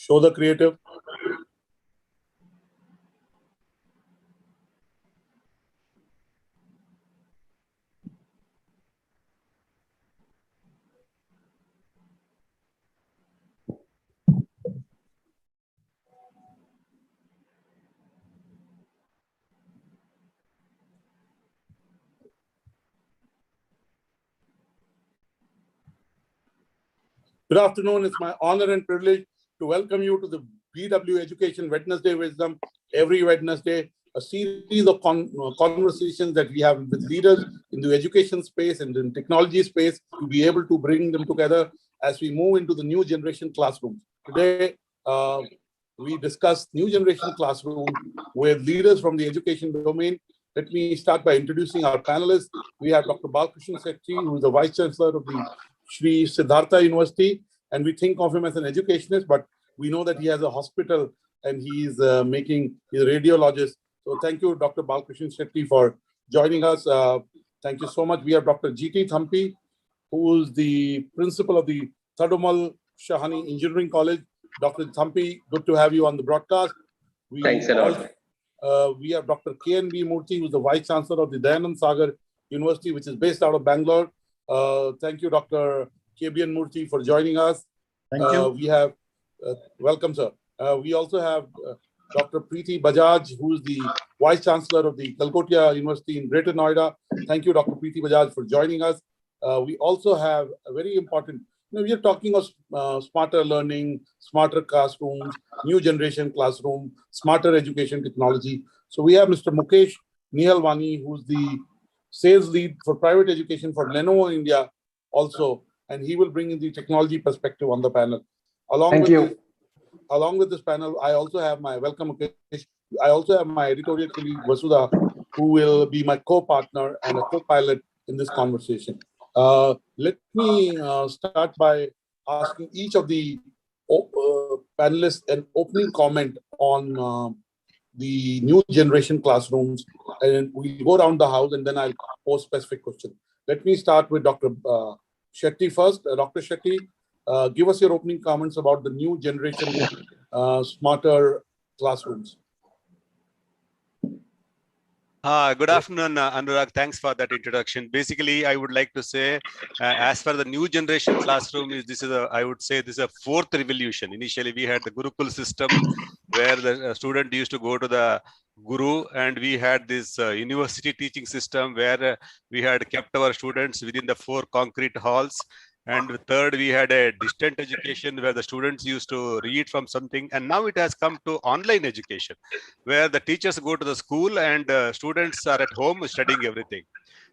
Show the creative. Good afternoon. It's my honor and privilege to welcome you to the BW Education Wednesday Wisdom every Wednesday, a series of conversations that we have with leaders in the education space and in technology space to be able to bring them together as we move into the new generation classrooms. Today, we discuss new generation classroom with leaders from the education domain. Let me start by introducing our panelists. We have Dr. Balkrishnan Sethi, who is the Vice Chancellor of the Sri Siddhartha University, and we think of him as an educationist, but we know that he has a hospital and he's he's a radiologist. So thank you, Dr. Balkrishnan Sethi, for joining us. Thank you so much. We have Dr. G.T. Thampi, who is the principal of the Thadumal Shahani Engineering College. Dr. Thampi, good to have you on the broadcast. Thanks a lot. We have Dr. K.N.B. Murthy, who is the Vice Chancellor of the Dayanand Sagar University, which is based out of Bangalore. Thank you, Dr. K.B.N. Murthy, for joining us. Thank you. We have, welcome, sir. We also have Dr. Preeti Bajaj, who is the Vice Chancellor of the Calcutta University in Greater Noida. Thank you, Dr. Preeti Bajaj, for joining us. We also have a very important, we are talking of smarter learning, smarter classrooms, new generation classroom, smarter education technology. So we have Mr. Mukesh Nihalwani, who's the sales lead for private education for Lenovo India also, and he will bring in the technology perspective on the panel. Along with this panel, I also have my I also have my editorial colleague Vasudha, who will be my co-partner and a co-pilot in this conversation. Let me start by asking each of the panelists an opening comment on the new generation classrooms, and we go around the house and then I'll pose specific questions. Let me start with Dr. Shetty first. Dr. Shetty, give us your opening comments about the new generation smarter classrooms. Good afternoon, Anurag. Thanks for that introduction. Basically, I would like to say, as for the new generation classroom, I would say this is a fourth revolution. Initially, we had the Gurukul system, where the student used to go to the guru, and we had this university teaching system where we had kept our students within the 4 concrete halls. And third, we had a distant education where the students used to read from something. And now it has come to online education, where the teachers go to the school and students are at home studying everything.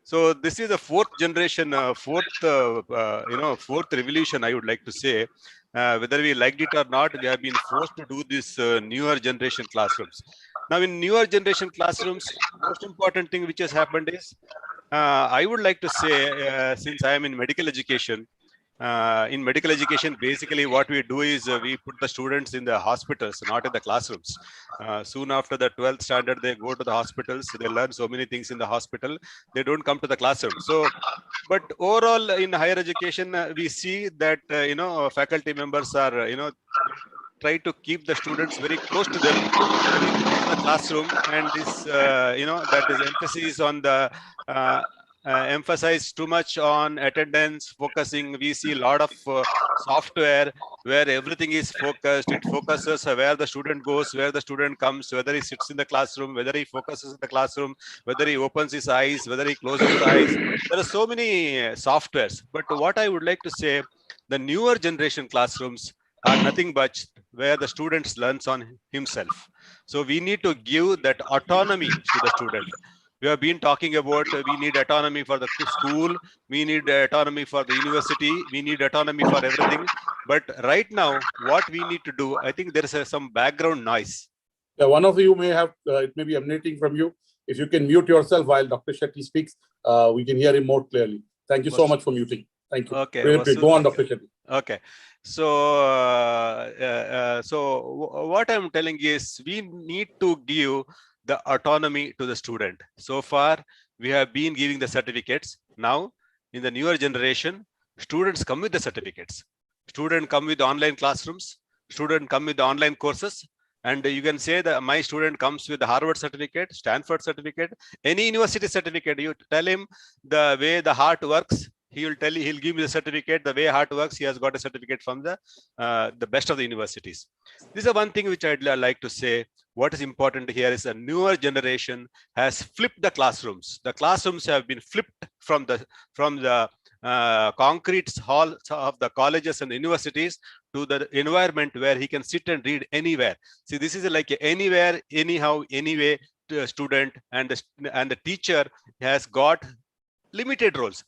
So this is a fourth generation, fourth revolution, I would like to say. Whether we liked it or not, we have been forced to do this newer generation classrooms. Now, in newer generation classrooms, most important thing which has happened is, I would like to say, since I am in medical education, basically what we do is we put the students in the hospitals, not in the classrooms. Soon after the 12th standard, they go to the hospitals. They learn so many things in the hospital. They don't come to the classroom. So, but overall in higher education, we see that, faculty members are, try to keep the students very close to them, very close to the classroom. And this, that is emphasis on the, emphasize too much on attendance, focusing. We see a lot of software where everything is focused. It focuses where the student goes, where the student comes, whether he sits in the classroom, whether he focuses in the classroom, whether he opens his eyes, whether he closes his eyes. There are so many softwares. But what I would like to say, the newer generation classrooms are nothing but where the students learns on himself. So we need to give that autonomy to the student. We have been talking about we need autonomy for the school, we need autonomy for the university, we need autonomy for everything. But right now, what we need to do, I think there is some background noise. Yeah, one of you may have, it may be emanating from you. If you can mute yourself while Dr. Shetty speaks, we can hear him more clearly. Thank you so much for muting. Thank you. Okay. Go on, Dr. Shetty. Okay. So, what I'm telling is we need to give the autonomy to the student. So far, we have been giving the certificates. Now, in the newer generation, students come with the certificates. Students come with online classrooms. student come with the online courses, and you can say that my student comes with the Harvard certificate, Stanford certificate, any university certificate. You tell him the way the heart works. He will tell you, he'll give me the certificate, the way heart works. He has got a certificate from the best of the universities. This is one thing which I'd like to say. What is important here is a newer generation has flipped the classrooms. The classrooms have been flipped from the concrete halls of the colleges and the universities to the environment where he can sit and read anywhere. See, this is like anywhere, anyhow, anyway student, and the teacher has got limited roles.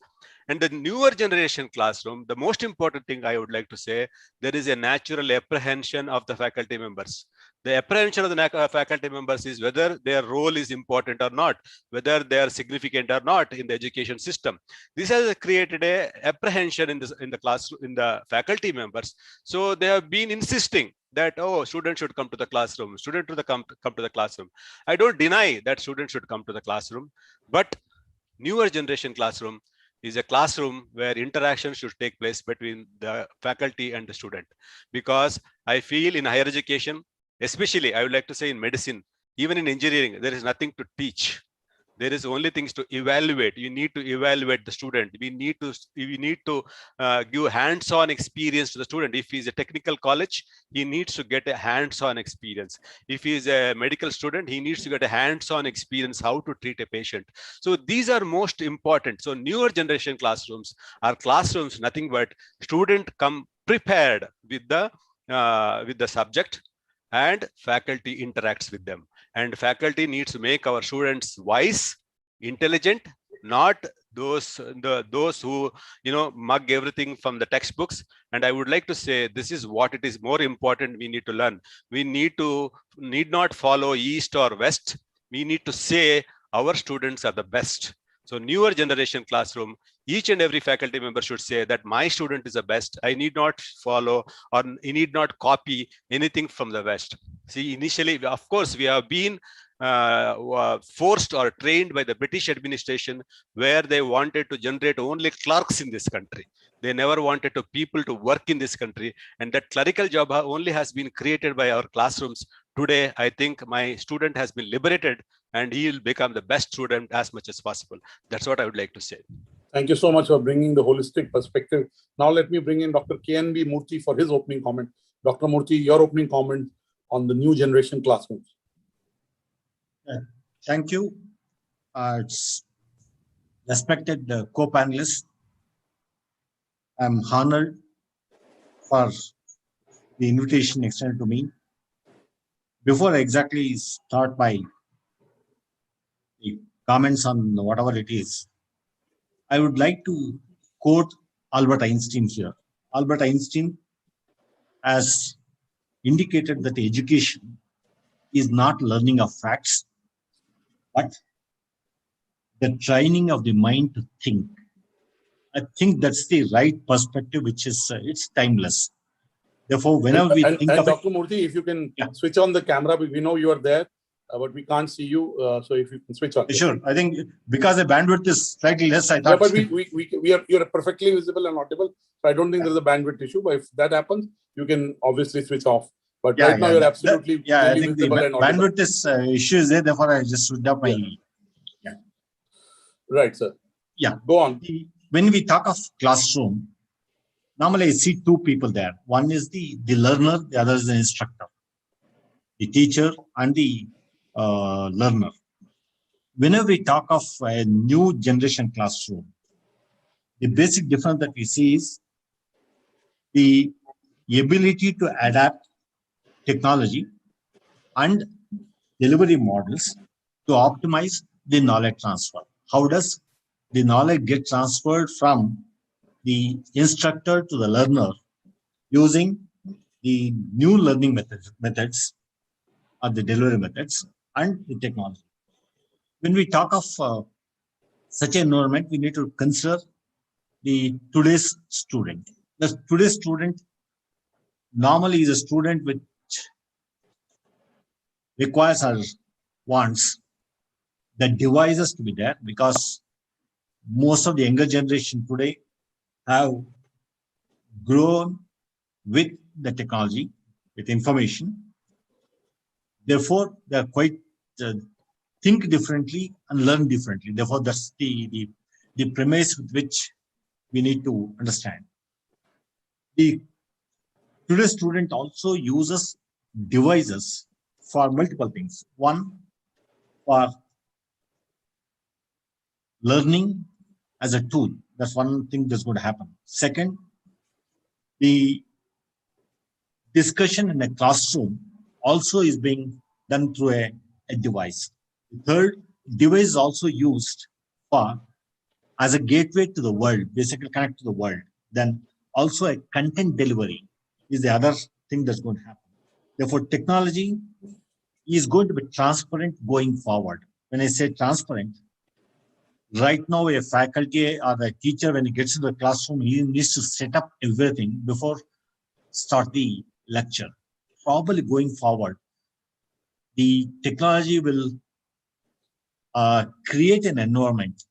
And the newer generation classroom, the most important thing I would like to say, there is a natural apprehension of the faculty members. The apprehension of the faculty members is whether their role is important or not, whether they are significant or not in the education system. This has created a apprehension in the classroom, in the faculty members. So they have been insisting that, oh, students should come to the classroom, students should come to the classroom. I don't deny that students should come to the classroom, but newer generation classroom is a classroom where interaction should take place between the faculty and the student. Because I feel in higher education, especially I would like to say in medicine, even in engineering, there is nothing to teach. There is only things to evaluate. You need to evaluate the student. We need to give hands-on experience to the student. If he's a technical college, he needs to get a hands-on experience. If he's a medical student, he needs to get a hands-on experience how to treat a patient. So these are most important. So newer generation classrooms are classrooms nothing but student come prepared with the subject, and faculty interacts with them. And faculty needs to make our students wise, intelligent, not those who mug everything from the textbooks. And I would like to say this is what it is more important we need to learn. We need not follow east or west. We need to say our students are the best. So newer generation classroom, each and every faculty member should say that my student is the best. I need not follow or I need not copy anything from the West. See, initially, of course, we have been forced or trained by the British administration, where they wanted to generate only clerks in this country. They never wanted people to work in this country. And that clerical job only has been created by our classrooms. Today, I think my student has been liberated and he will become the best student as much as possible. That's what I would like to say. Thank you so much for bringing the holistic perspective. Now let me bring in Dr. KNB Murthy for his opening comment. Dr. Murthy, your opening comment on the new generation classrooms. Thank you. Respected co-panelists, I'm honored for the invitation extended to me. Before I exactly start my comments on whatever it is, I would like to quote Albert Einstein here. Albert Einstein has indicated that education is not learning of facts, but the training of the mind to think. I think that's the right perspective, which is it's timeless. Therefore, whenever we think of Dr. Murthy, if you can switch on the camera, we know you are there, but we can't see you. So if you can switch on. Sure. I think because the bandwidth is slightly less, I thought. Yeah, but you're perfectly visible and audible. So I don't think there's a bandwidth issue. But if that happens, you can obviously switch off. But right now you're absolutely I think the bandwidth is issue is there. Therefore, I just switched up my. Yeah. Right, sir. Yeah. Go on. When we talk of classroom, normally I see two people there. One is the learner, the other is the instructor, the teacher and the learner. Whenever we talk of a new generation classroom, the basic difference that we see is the ability to adapt technology and delivery models to optimize the knowledge transfer. How does the knowledge get transferred from the instructor to the learner using the new learning methods or the delivery methods and the technology? When we talk of such an environment, we need to consider the today's student. The today's student normally is a student which requires or wants the devices to be there, because most of the younger generation today have grown with the technology. with information. Therefore, they are quite think differently and learn differently. Therefore, that's the premise with which we need to understand. Today's student also uses devices for multiple things. One, for learning as a tool. That's one thing that's going to happen. Second, the discussion in a classroom also is being done through a device. Third, device is also used for as a gateway to the world, basically connect to the world. Then also a content delivery is the other thing that's going to happen. Therefore, technology is going to be transparent going forward. When I say transparent, right now a faculty or the teacher, when he gets into the classroom, he needs to set up everything before start the lecture. Probably going forward, the technology will create an environment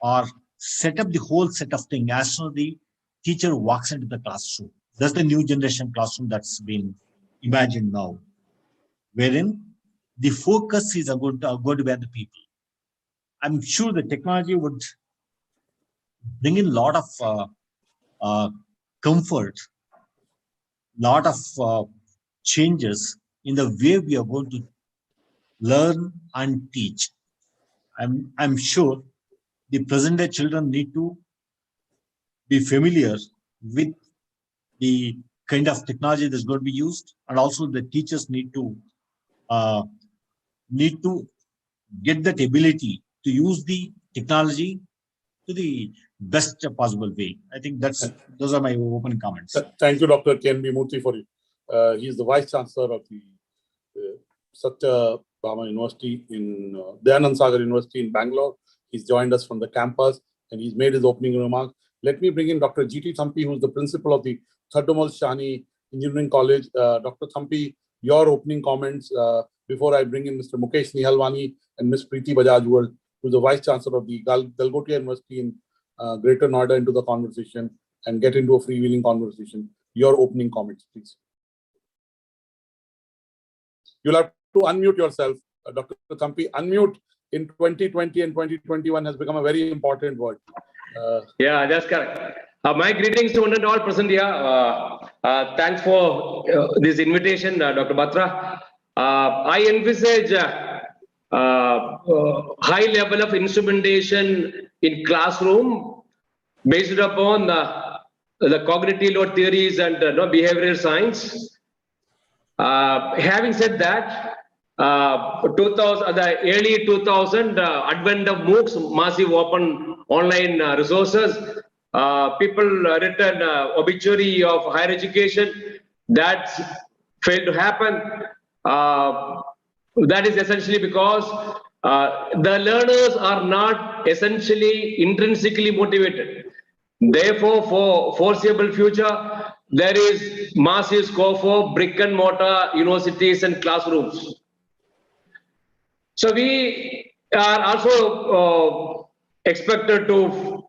or set up the whole set of things as soon as the teacher walks into the classroom. That's the new generation classroom that's been imagined now, wherein the focus is going to be on the people. I'm sure the technology would bring in a lot of comfort, lot of changes in the way we are going to learn and teach. I'm sure the present day children need to be familiar with the kind of technology that's going to be used, and also the teachers need to get that ability to use the technology to the best possible way. I think those are my opening comments. Thank you, Dr. K.N.B. Murthy, for it. He is the Vice Chancellor of the Satyabhama University in Dayanand Sagar University in Bangalore. He's joined us from the campus and he's made his opening remarks. Let me bring in Dr. G.T. Thampi, who's the principal of the Thadumal Shani Engineering College. Dr. Thampi, your opening comments before I bring in Mr. Mukesh Nihalwani and Ms. Preeti Bajaj, who's the Vice Chancellor of the Galgotia University in Greater Noida, into the conversation and get into a freewheeling conversation. Your opening comments, please. You'll have to unmute yourself, Dr. Thampi. Unmute in 2020 and 2021 has become a very important word. Yeah, that's correct. My greetings to one and all present here. Thanks for this invitation, Dr. Batra. I envisage high level of instrumentation in classroom based upon the cognitive load theories and behavioral science. Having said that, the early 2000 advent of MOOCs, massive open online resources, people written obituary of higher education. That failed to happen. That is essentially because the learners are not essentially intrinsically motivated. Therefore, for foreseeable future, there is massive scope for brick and mortar universities and classrooms. So we are also expected to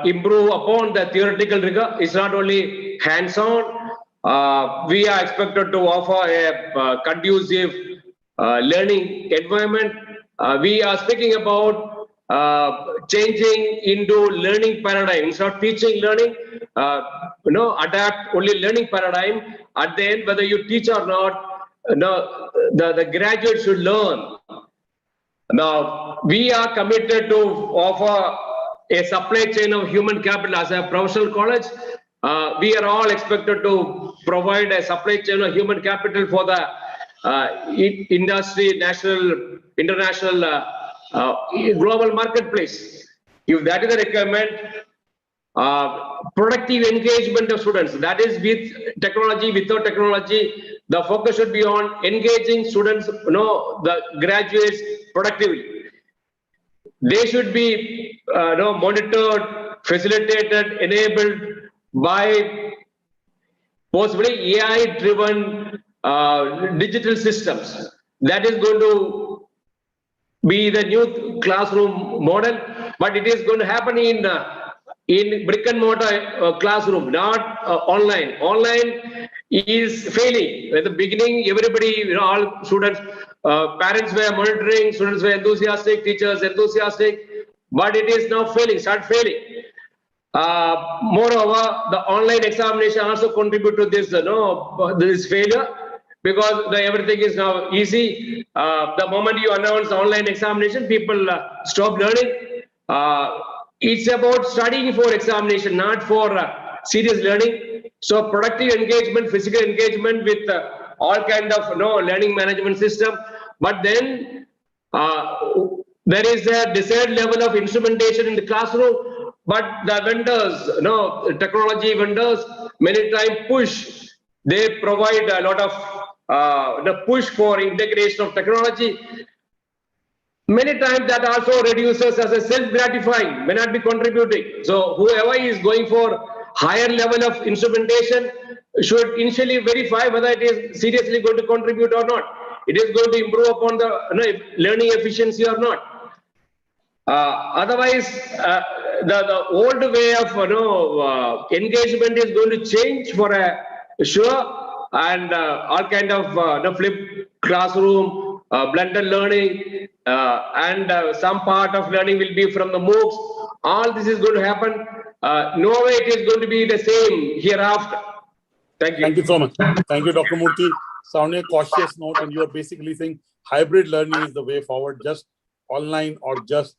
improve upon the theoretical rigor. It's not only hands-on. We are expected to offer a conducive learning environment. We are speaking about changing into learning paradigm. Instead of teaching learning, adapt only learning paradigm. At the end, whether you teach or not, the graduate should learn. Now, we are committed to offer a supply chain of human capital as a professional college. We are all expected to provide a supply chain of human capital for the industry, national, international, global marketplace. If that is the requirement, productive engagement of students, that is with technology, without technology, the focus should be on engaging students, the graduates productively. They should be monitored, facilitated, enabled by possibly AI-driven digital systems. That is going to be the new classroom model, but it is going to happen in in brick and mortar classroom, not online. Online is failing. At the beginning, everybody, all students, parents were monitoring, students were enthusiastic, teachers enthusiastic, but it is now failing, start failing. Moreover, the online examination also contribute to this, this failure, because everything is now easy. The moment you announce online examination, people stop learning. It's about studying for examination, not for serious learning. So productive engagement, physical engagement with all kind of learning management system. But then there is a desired level of instrumentation in the classroom. But the vendors, technology vendors, many times push. They provide a lot of the push for integration of technology. Many times that also reduces as a self-gratifying, may not be contributing. So whoever is going for higher level of instrumentation should initially verify whether it is seriously going to contribute or not. It is going to improve upon the learning efficiency or not. Otherwise, the old way of engagement is going to change for sure, and all kind of flip classroom, blended learning, and some part of learning will be from the MOOCs. All this is going to happen. No way it is going to be the same hereafter. Thank you. Thank you so much. Thank you, Dr. Murthy. Sounding a cautious note, and you're basically saying hybrid learning is the way forward. Just online or just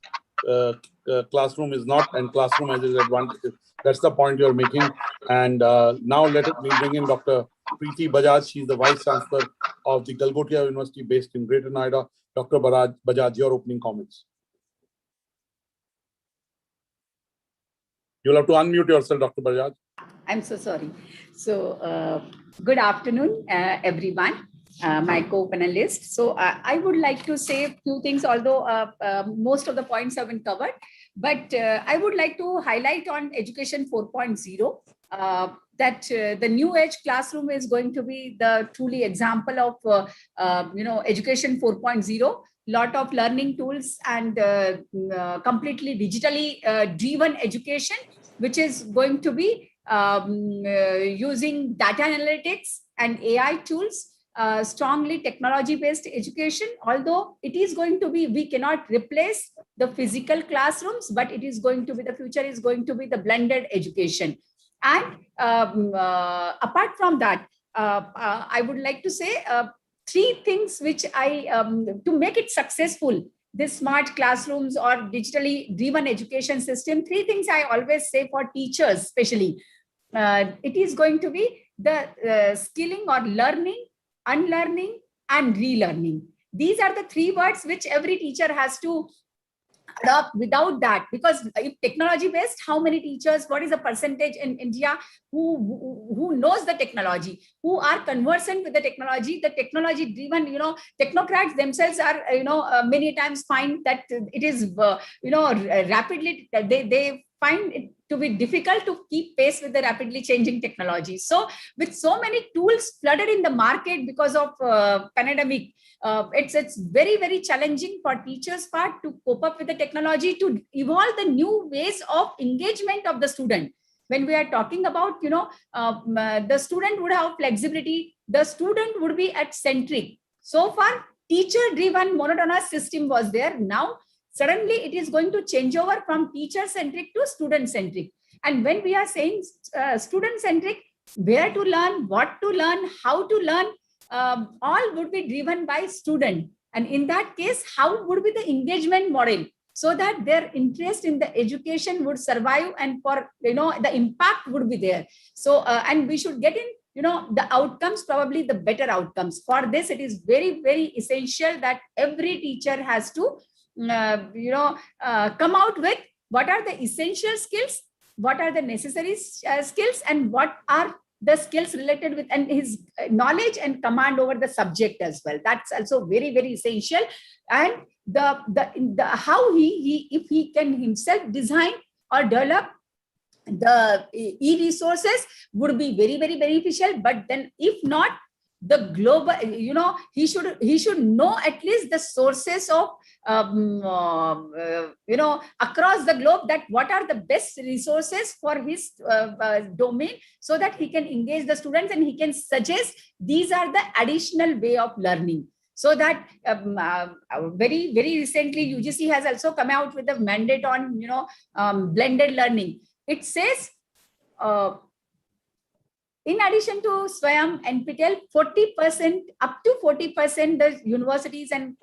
classroom is not, and classroom has its advantages. That's the point you're making. And now let me bring in Dr. Preeti Bajaj. She's the Vice Chancellor of the Galgotia University based in Greater Noida. Dr. Bajaj, your opening comments. You'll have to unmute yourself, Dr. Bajaj. I'm so sorry. So good afternoon, everyone. My co-panelists. So I would like to say a few things, although most of the points have been covered, but I would like to highlight on Education 4.0 that the new age classroom is going to be the truly example of, Education 4.0, lot of learning tools and completely digitally driven education, which is going to be using data analytics and AI tools. Strongly technology-based education, although it is going to be, we cannot replace the physical classrooms, but it is going to be, the future is going to be the blended education. And apart from that, I would like to say three things which to make it successful, this smart classrooms or digitally driven education system, three things I always say for teachers, especially, it is going to be the skilling or learning, unlearning, and relearning. These are the three words which every teacher has to adopt. Without that, because if technology based, how many teachers, what is the percentage in India who knows the technology, who are conversant with the technology driven, technocrats themselves are, many times find that it is, rapidly, they find it to be difficult to keep pace with the rapidly changing technology. So with so many tools flooded in the market because of pandemic, it's very, very challenging for teachers' part to cope up with the technology, to evolve the new ways of engagement of the student. When we are talking about, the student would have flexibility, the student would be at centric. So far, teacher-driven monotonous system was there. Now, suddenly it is going to change over from teacher-centric to student-centric. And when we are saying student-centric, where to learn, what to learn, how to learn, all would be driven by student. And in that case, how would be the engagement model so that their interest in the education would survive and for, the impact would be there. So, and we should get in, the outcomes, probably the better outcomes. For this, it is very, very essential that every teacher has to come out with what are the essential skills, what are the necessary skills, and what are the skills related with, and his knowledge and command over the subject as well. That's also very, very essential. And the how he if he can himself design or develop the e-resources would be very, very beneficial. But then if not, the global, he should know at least the sources of, across the globe, that what are the best resources for his domain, so that he can engage the students and he can suggest these are the additional way of learning. So that very, very recently, UGC has also come out with a mandate on, blended learning. It says, in addition to SWAYAM and NPTEL, 40%, up to 40%, the universities and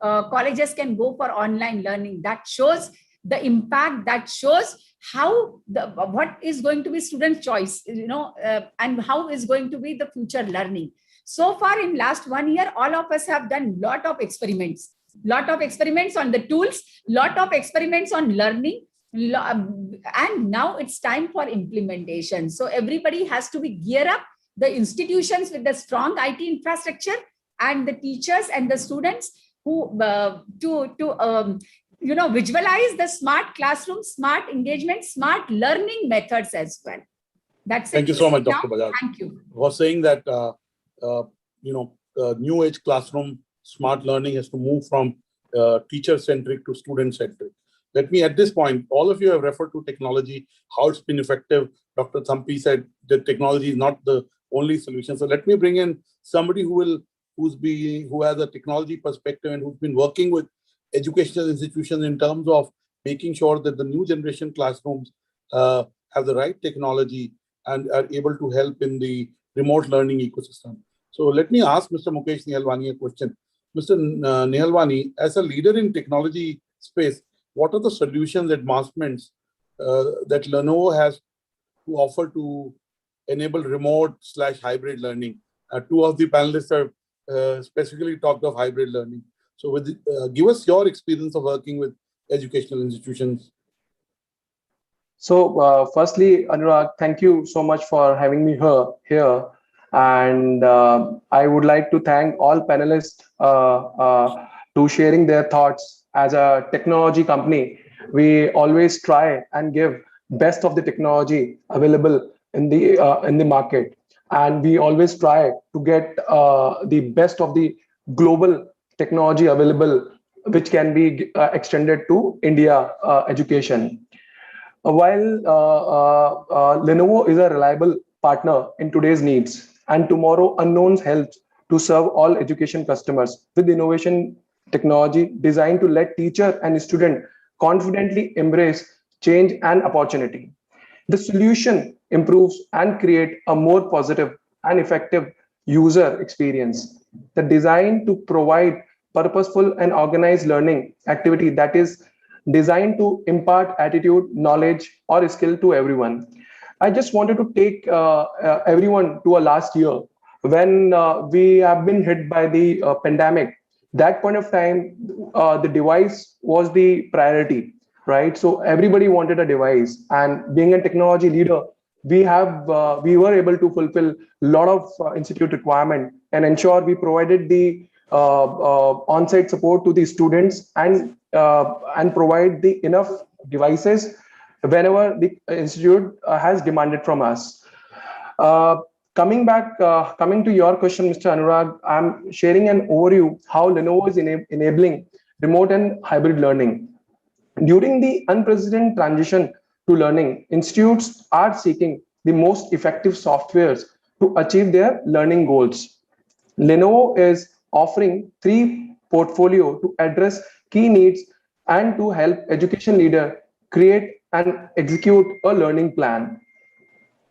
colleges can go for online learning. That shows the impact, that shows how what is going to be student choice, and how is going to be the future learning. So far in last 1 year, all of us have done lot of experiments on the tools, lot of experiments on learning, and now it's time for implementation. So everybody has to be gear up, the institutions with the strong IT infrastructure, and the teachers and the students who visualize the smart classroom, smart engagement, smart learning methods as well. That's it. Thank you so much, Dr. Now, Bajaj. thank you. Was saying that new age classroom smart learning has to move from teacher centric to student centric. Let me, at this point, all of you have referred to technology, how it's been effective. Dr. Thampi said that technology is not the only solution. So let me bring in somebody who has a technology perspective and who's been working with educational institutions in terms of making sure that the new generation classrooms have the right technology and are able to help in the remote learning ecosystem. So let me ask Mr. Mukesh Nihalwani a question. Mr. Nihalwani, as a leader in technology space, what are the solutions, advancements that Lenovo has to offer to enable remote/hybrid learning? Two of the panelists have specifically talked of hybrid learning. So give us your experience of working with educational institutions. So firstly, Anurag, thank you so much for having me here. And I would like to thank all panelists to sharing their thoughts. As a technology company, we always try and give best of the technology available in the market, and we always try to get the best of the global technology available, which can be extended to India education. While Lenovo is a reliable partner in today's needs, and tomorrow unknowns helps to serve all education customers with innovation technology designed to let teacher and student confidently embrace change and opportunity. The solution improves and create a more positive and effective user experience. The design to provide purposeful and organized learning activity that is designed to impart attitude, knowledge, or skill to everyone. I just wanted to take everyone to a last year when we have been hit by the pandemic. That point of time, the device was the priority, right? So everybody wanted a device, and being a technology leader, we were able to fulfill a lot of institute requirement and ensure we provided the on-site support to the students and provide the enough devices whenever the institute has demanded from us. Coming to your question, Mr. Anurag, I'm sharing an overview how Lenovo is enabling remote and hybrid learning. During the unprecedented transition to learning, institutes are seeking the most effective softwares to achieve their learning goals. Lenovo is offering 3 portfolio to address key needs and to help education leader create and execute a learning plan.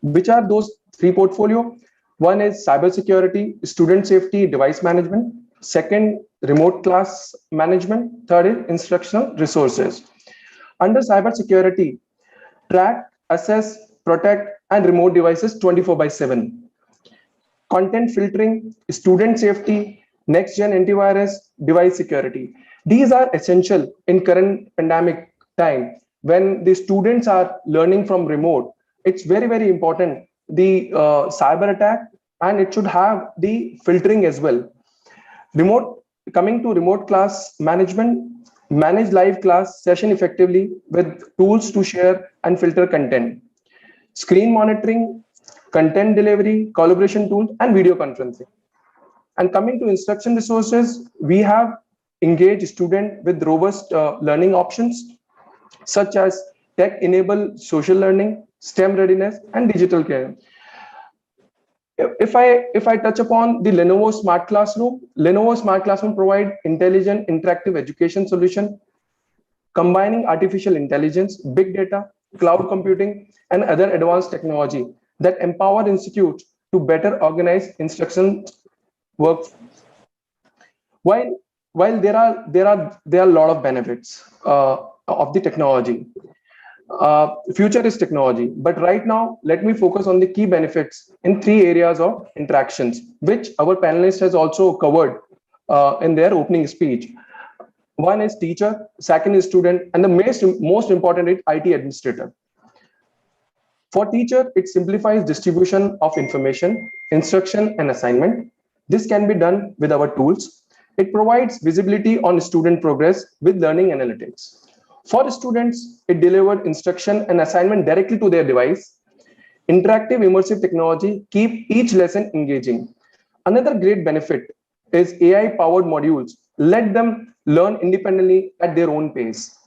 Which are those 3 portfolio? One is cybersecurity, student safety, device management. Second, remote class management. Third is instructional resources. Under cybersecurity, track, assess, protect, and remote devices 24/7. Content filtering, student safety, next-gen antivirus, device security. These are essential in current pandemic time when the students are learning from remote. It's very, very important, the cyber attack, and it should have the filtering as well. Coming to remote class management, manage live class session effectively with tools to share and filter content. Screen monitoring, content delivery, collaboration tools, and video conferencing. And coming to instruction resources, we have engaged students with robust learning options, such as tech-enabled social learning, STEM readiness, and digital care. If I touch upon the Lenovo Smart Classroom provide intelligent interactive education solution combining artificial intelligence, big data, cloud computing, and other advanced technology that empower institutes to better organize instruction work. While there are a lot of benefits of the technology, future is technology, but right now let me focus on the key benefits in 3 areas of interactions, which our panelist has also covered in their opening speech. One is teacher, second is student, and the most important is IT administrator. For teacher, it simplifies distribution of information, instruction, and assignment. This can be done with our tools. It provides visibility on student progress with learning analytics. For students, it delivers instruction and assignment directly to their device. Interactive immersive technology keep each lesson engaging. Another great benefit is AI-powered modules. Let them learn independently at their own pace.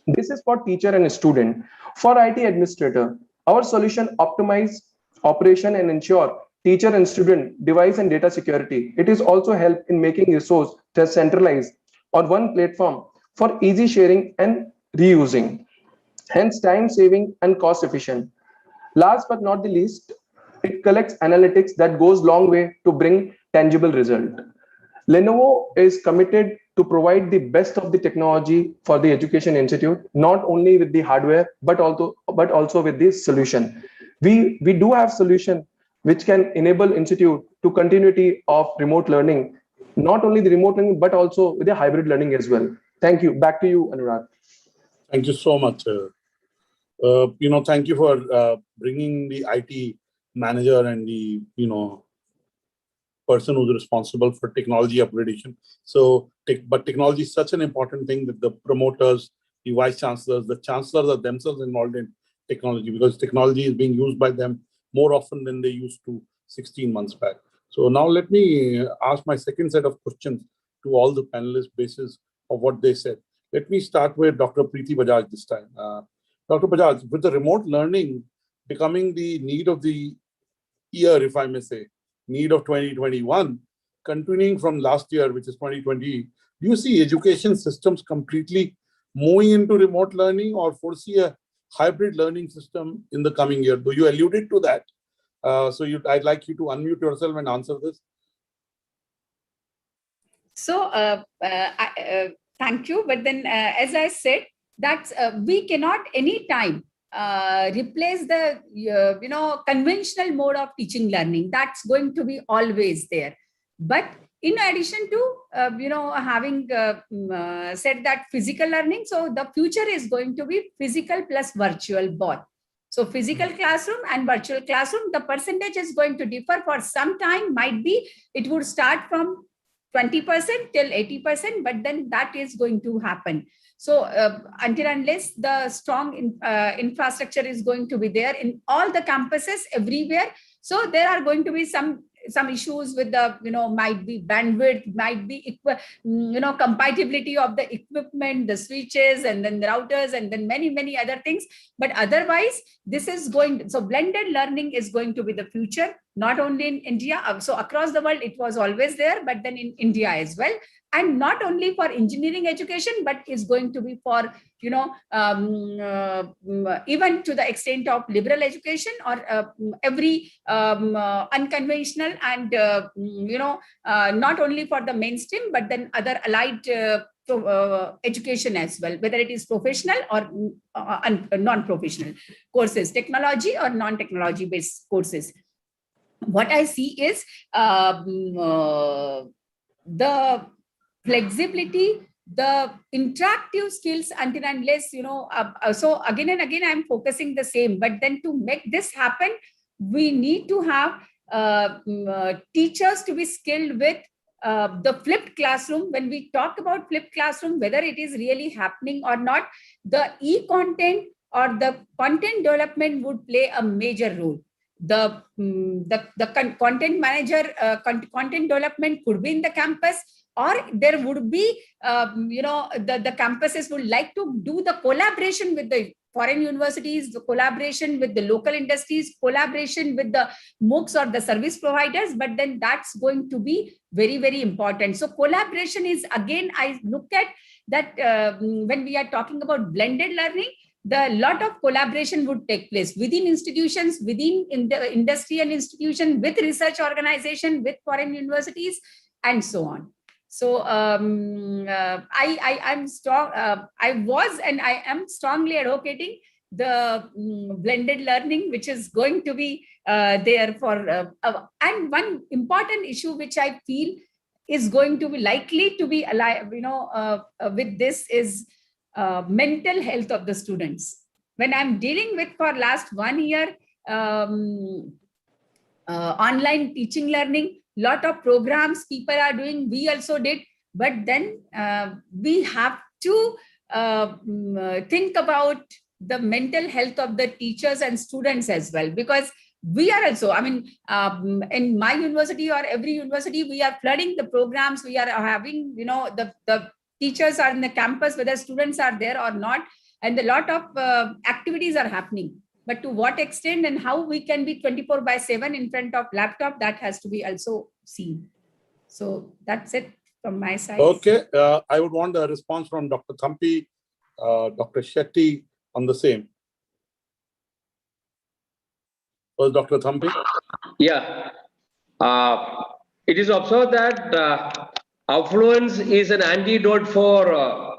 This is for teacher and student. For IT administrator, our solution optimize operation and ensure teacher and student device and data security. It is also help in making resource centralized on one platform for easy sharing and reusing, hence time saving and cost efficient. Last but not the least, it collects analytics that goes long way to bring tangible result. Lenovo is committed to provide the best of the technology for the education institute, not only with the hardware, but also with the solution. We do have solution which can enable institute to continuity of remote learning, not only the remote learning, but also with the hybrid learning as well. Thank you. Back to you, Anurag. Thank you so much. Thank you for bringing the IT manager and the, person who's responsible for technology upgradation. So, but technology is such an important thing that the promoters, the vice chancellors, the chancellors are themselves involved in technology because technology is being used by them more often than they used to 16 months back. So now let me ask my second set of questions to all the panelists basis of what they said. Let me start with Dr. Preeti Bajaj this time. Dr. Bajaj, with the remote learning becoming the need of the year, if I may say, need of 2021, continuing from last year, which is 2020, do you see education systems completely moving into remote learning or foresee a hybrid learning system in the coming year? Do you alluded to that? I'd like you to unmute yourself and answer this. So thank you. But then, as I said, that we cannot anytime replace the conventional mode of teaching learning. That's going to be always there. But in addition to having said that physical learning, so the future is going to be physical plus virtual both. So physical classroom and virtual classroom, the percentage is going to differ. For some time, might be it would start from 20% till 80%, but then that is going to happen. So until unless the strong infrastructure is going to be there in all the campuses everywhere, so there are going to be some issues with the might be bandwidth, might be compatibility of the equipment, the switches, and then the routers, and then many other things. But otherwise, this is so blended learning is going to be the future, not only in India. So across the world, it was always there, but then in India as well. And not only for engineering education, but is going to be for, even to the extent of liberal education or every unconventional and, not only for the mainstream, but then other allied education as well, whether it is professional or non-professional courses, technology or non-technology based courses. What I see is the flexibility, the interactive skills, until unless, so again and again, I'm focusing the same, but then to make this happen, we need to have teachers to be skilled with the flipped classroom. When we talk about flipped classroom, whether it is really happening or not, the e-content or the content development would play a major role. content manager, content development could be in the campus, or there would be, the campuses would like to do the collaboration with the foreign universities, the collaboration with the local industries, collaboration with the MOOCs or the service providers, but then that's going to be very, very important. So collaboration is, again, I look at that when we are talking about blended learning, the lot of collaboration would take place within institutions, within the industry and institution, with research organization, with foreign universities, and so on. So I'm strong. I was and I am strongly advocating the blended learning, which is going to be there for. And one important issue which I feel is going to be likely to be alive, with this is mental health of the students. When I'm dealing with for last 1 year online teaching learning, lot of programs people are doing, we also did, but then we have to think about the mental health of the teachers and students as well, because we are also, in my university or every university, we are flooding the programs. We are having, the teachers are in the campus, whether students are there or not, and a lot of activities are happening. But to what extent and how we can be 24/7 in front of laptop, that has to be also seen. So that's it from my side. Okay, I would want a response from Dr. Thampi, Dr. Shetty on the same. First, Dr. Thampi. Yeah. It is observed that affluence is an antidote for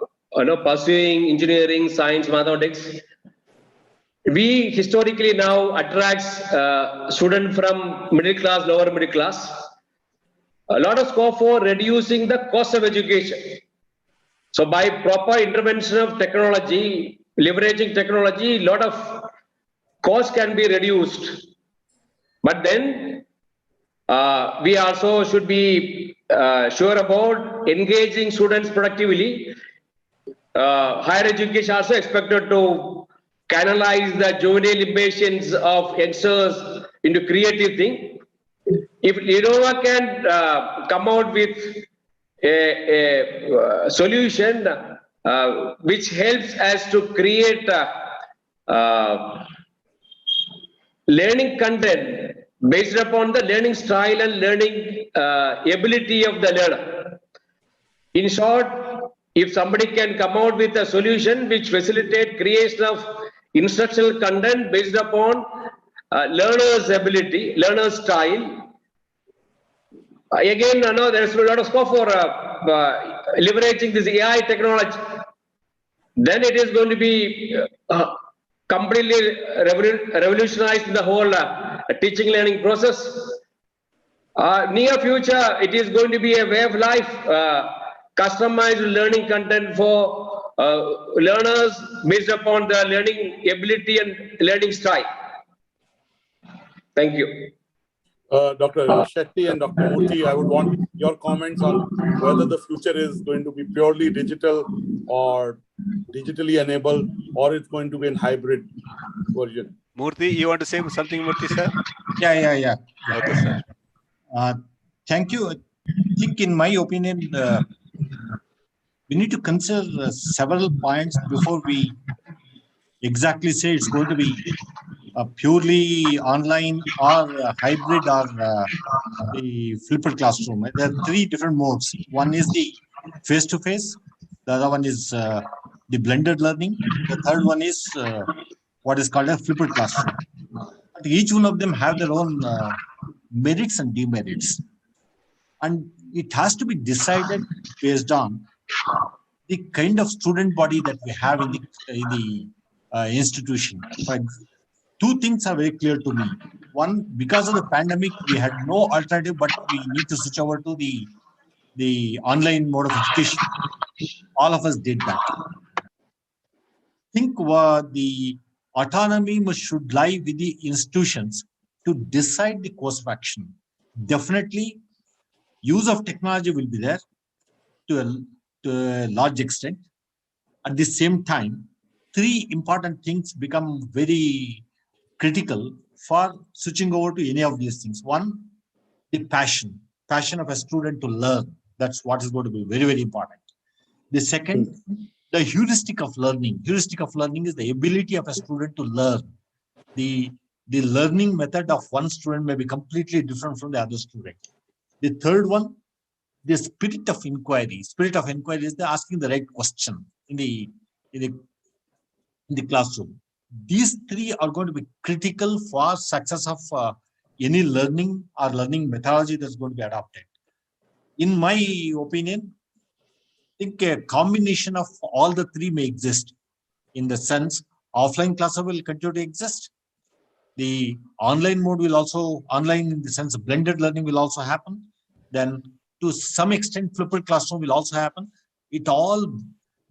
pursuing engineering, science, mathematics. We historically now attracts students from middle class, lower middle class. A lot of scope for reducing the cost of education. So by proper intervention of technology, leveraging technology, a lot of cost can be reduced. But then we also should be sure about engaging students productively. Higher education also expected to canalize the juvenile impatience of youngsters into creative thing. If Lenovo can come out with a solution which helps us to create learning content based upon the learning style and learning ability of the learner. In short, if somebody can come out with a solution which facilitate creation of instructional content based upon learner's ability, learner's style. Again, there's a lot of scope for leveraging this AI technology. Then it is going to be completely revolutionized the whole teaching learning process. Near future, it is going to be a way of life, customized learning content for learners based upon the learning ability and learning style. Thank you. Dr. Shetty and Dr. Murthy, I would want your comments on whether the future is going to be purely digital or digitally enabled, or it's going to be in hybrid version. Murthy, you want to say something, Murthy, sir? Yeah. Okay, sir. Thank you. I think, in my opinion, we need to consider several points before we exactly say it's going to be purely online or hybrid or the flipped classroom. There are three different modes. One is the face-to-face. The other one is the blended learning. The third one is what is called a flipped classroom. But each one of them have their own merits and demerits. And it has to be decided based on the kind of student body that we have in the institution. But two things are very clear to me. One, because of the pandemic, we had no alternative, but we need to switch over to the online mode of education. All of us did that. I think the autonomy should lie with the institutions to decide the course of action. Definitely, use of technology will be there to a large extent. At the same time, three important things become very critical for switching over to any of these things. One, the passion of a student to learn. That's what is going to be very, very important. The second, the heuristic of learning. Heuristic of learning is the ability of a student to learn. The learning method of one student may be completely different from the other student. The third one, the spirit of inquiry. Spirit of inquiry is the asking the right question in the classroom. These three are going to be critical for success of any learning or learning methodology that's going to be adopted. In my opinion, I think a combination of all the three may exist. In the sense, offline classes will continue to exist. The online mode will also, online in the sense of blended learning will also happen. Then to some extent, flipped classroom will also happen. It all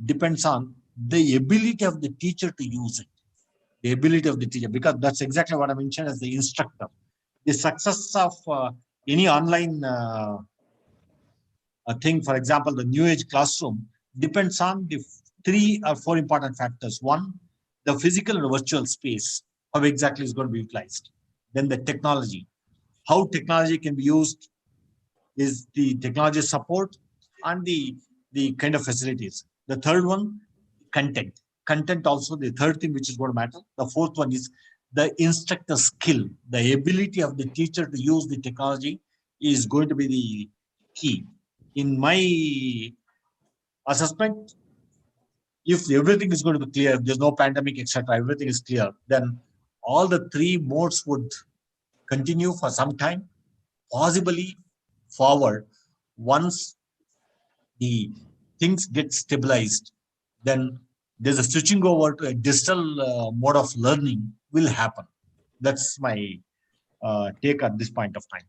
depends on the ability of the teacher to use it. The ability of the teacher, because that's exactly what I mentioned as the instructor. The success of any online thing, for example, the new age classroom, depends on the 3 or 4 important factors. One, the physical and virtual space, how exactly is going to be utilized. Then the technology, how technology can be used, is the technology support and the kind of facilities. The third one, content. Content also the third thing which is going to matter. The fourth one is the instructor skill. The ability of the teacher to use the technology is going to be the key. In my assessment, if everything is going to be clear, there's no pandemic, etc., everything is clear, then all the 3 modes would continue for some time, possibly forward. Once the things get stabilized, then there's a switching over to a digital mode of learning will happen. That's my take at this point of time.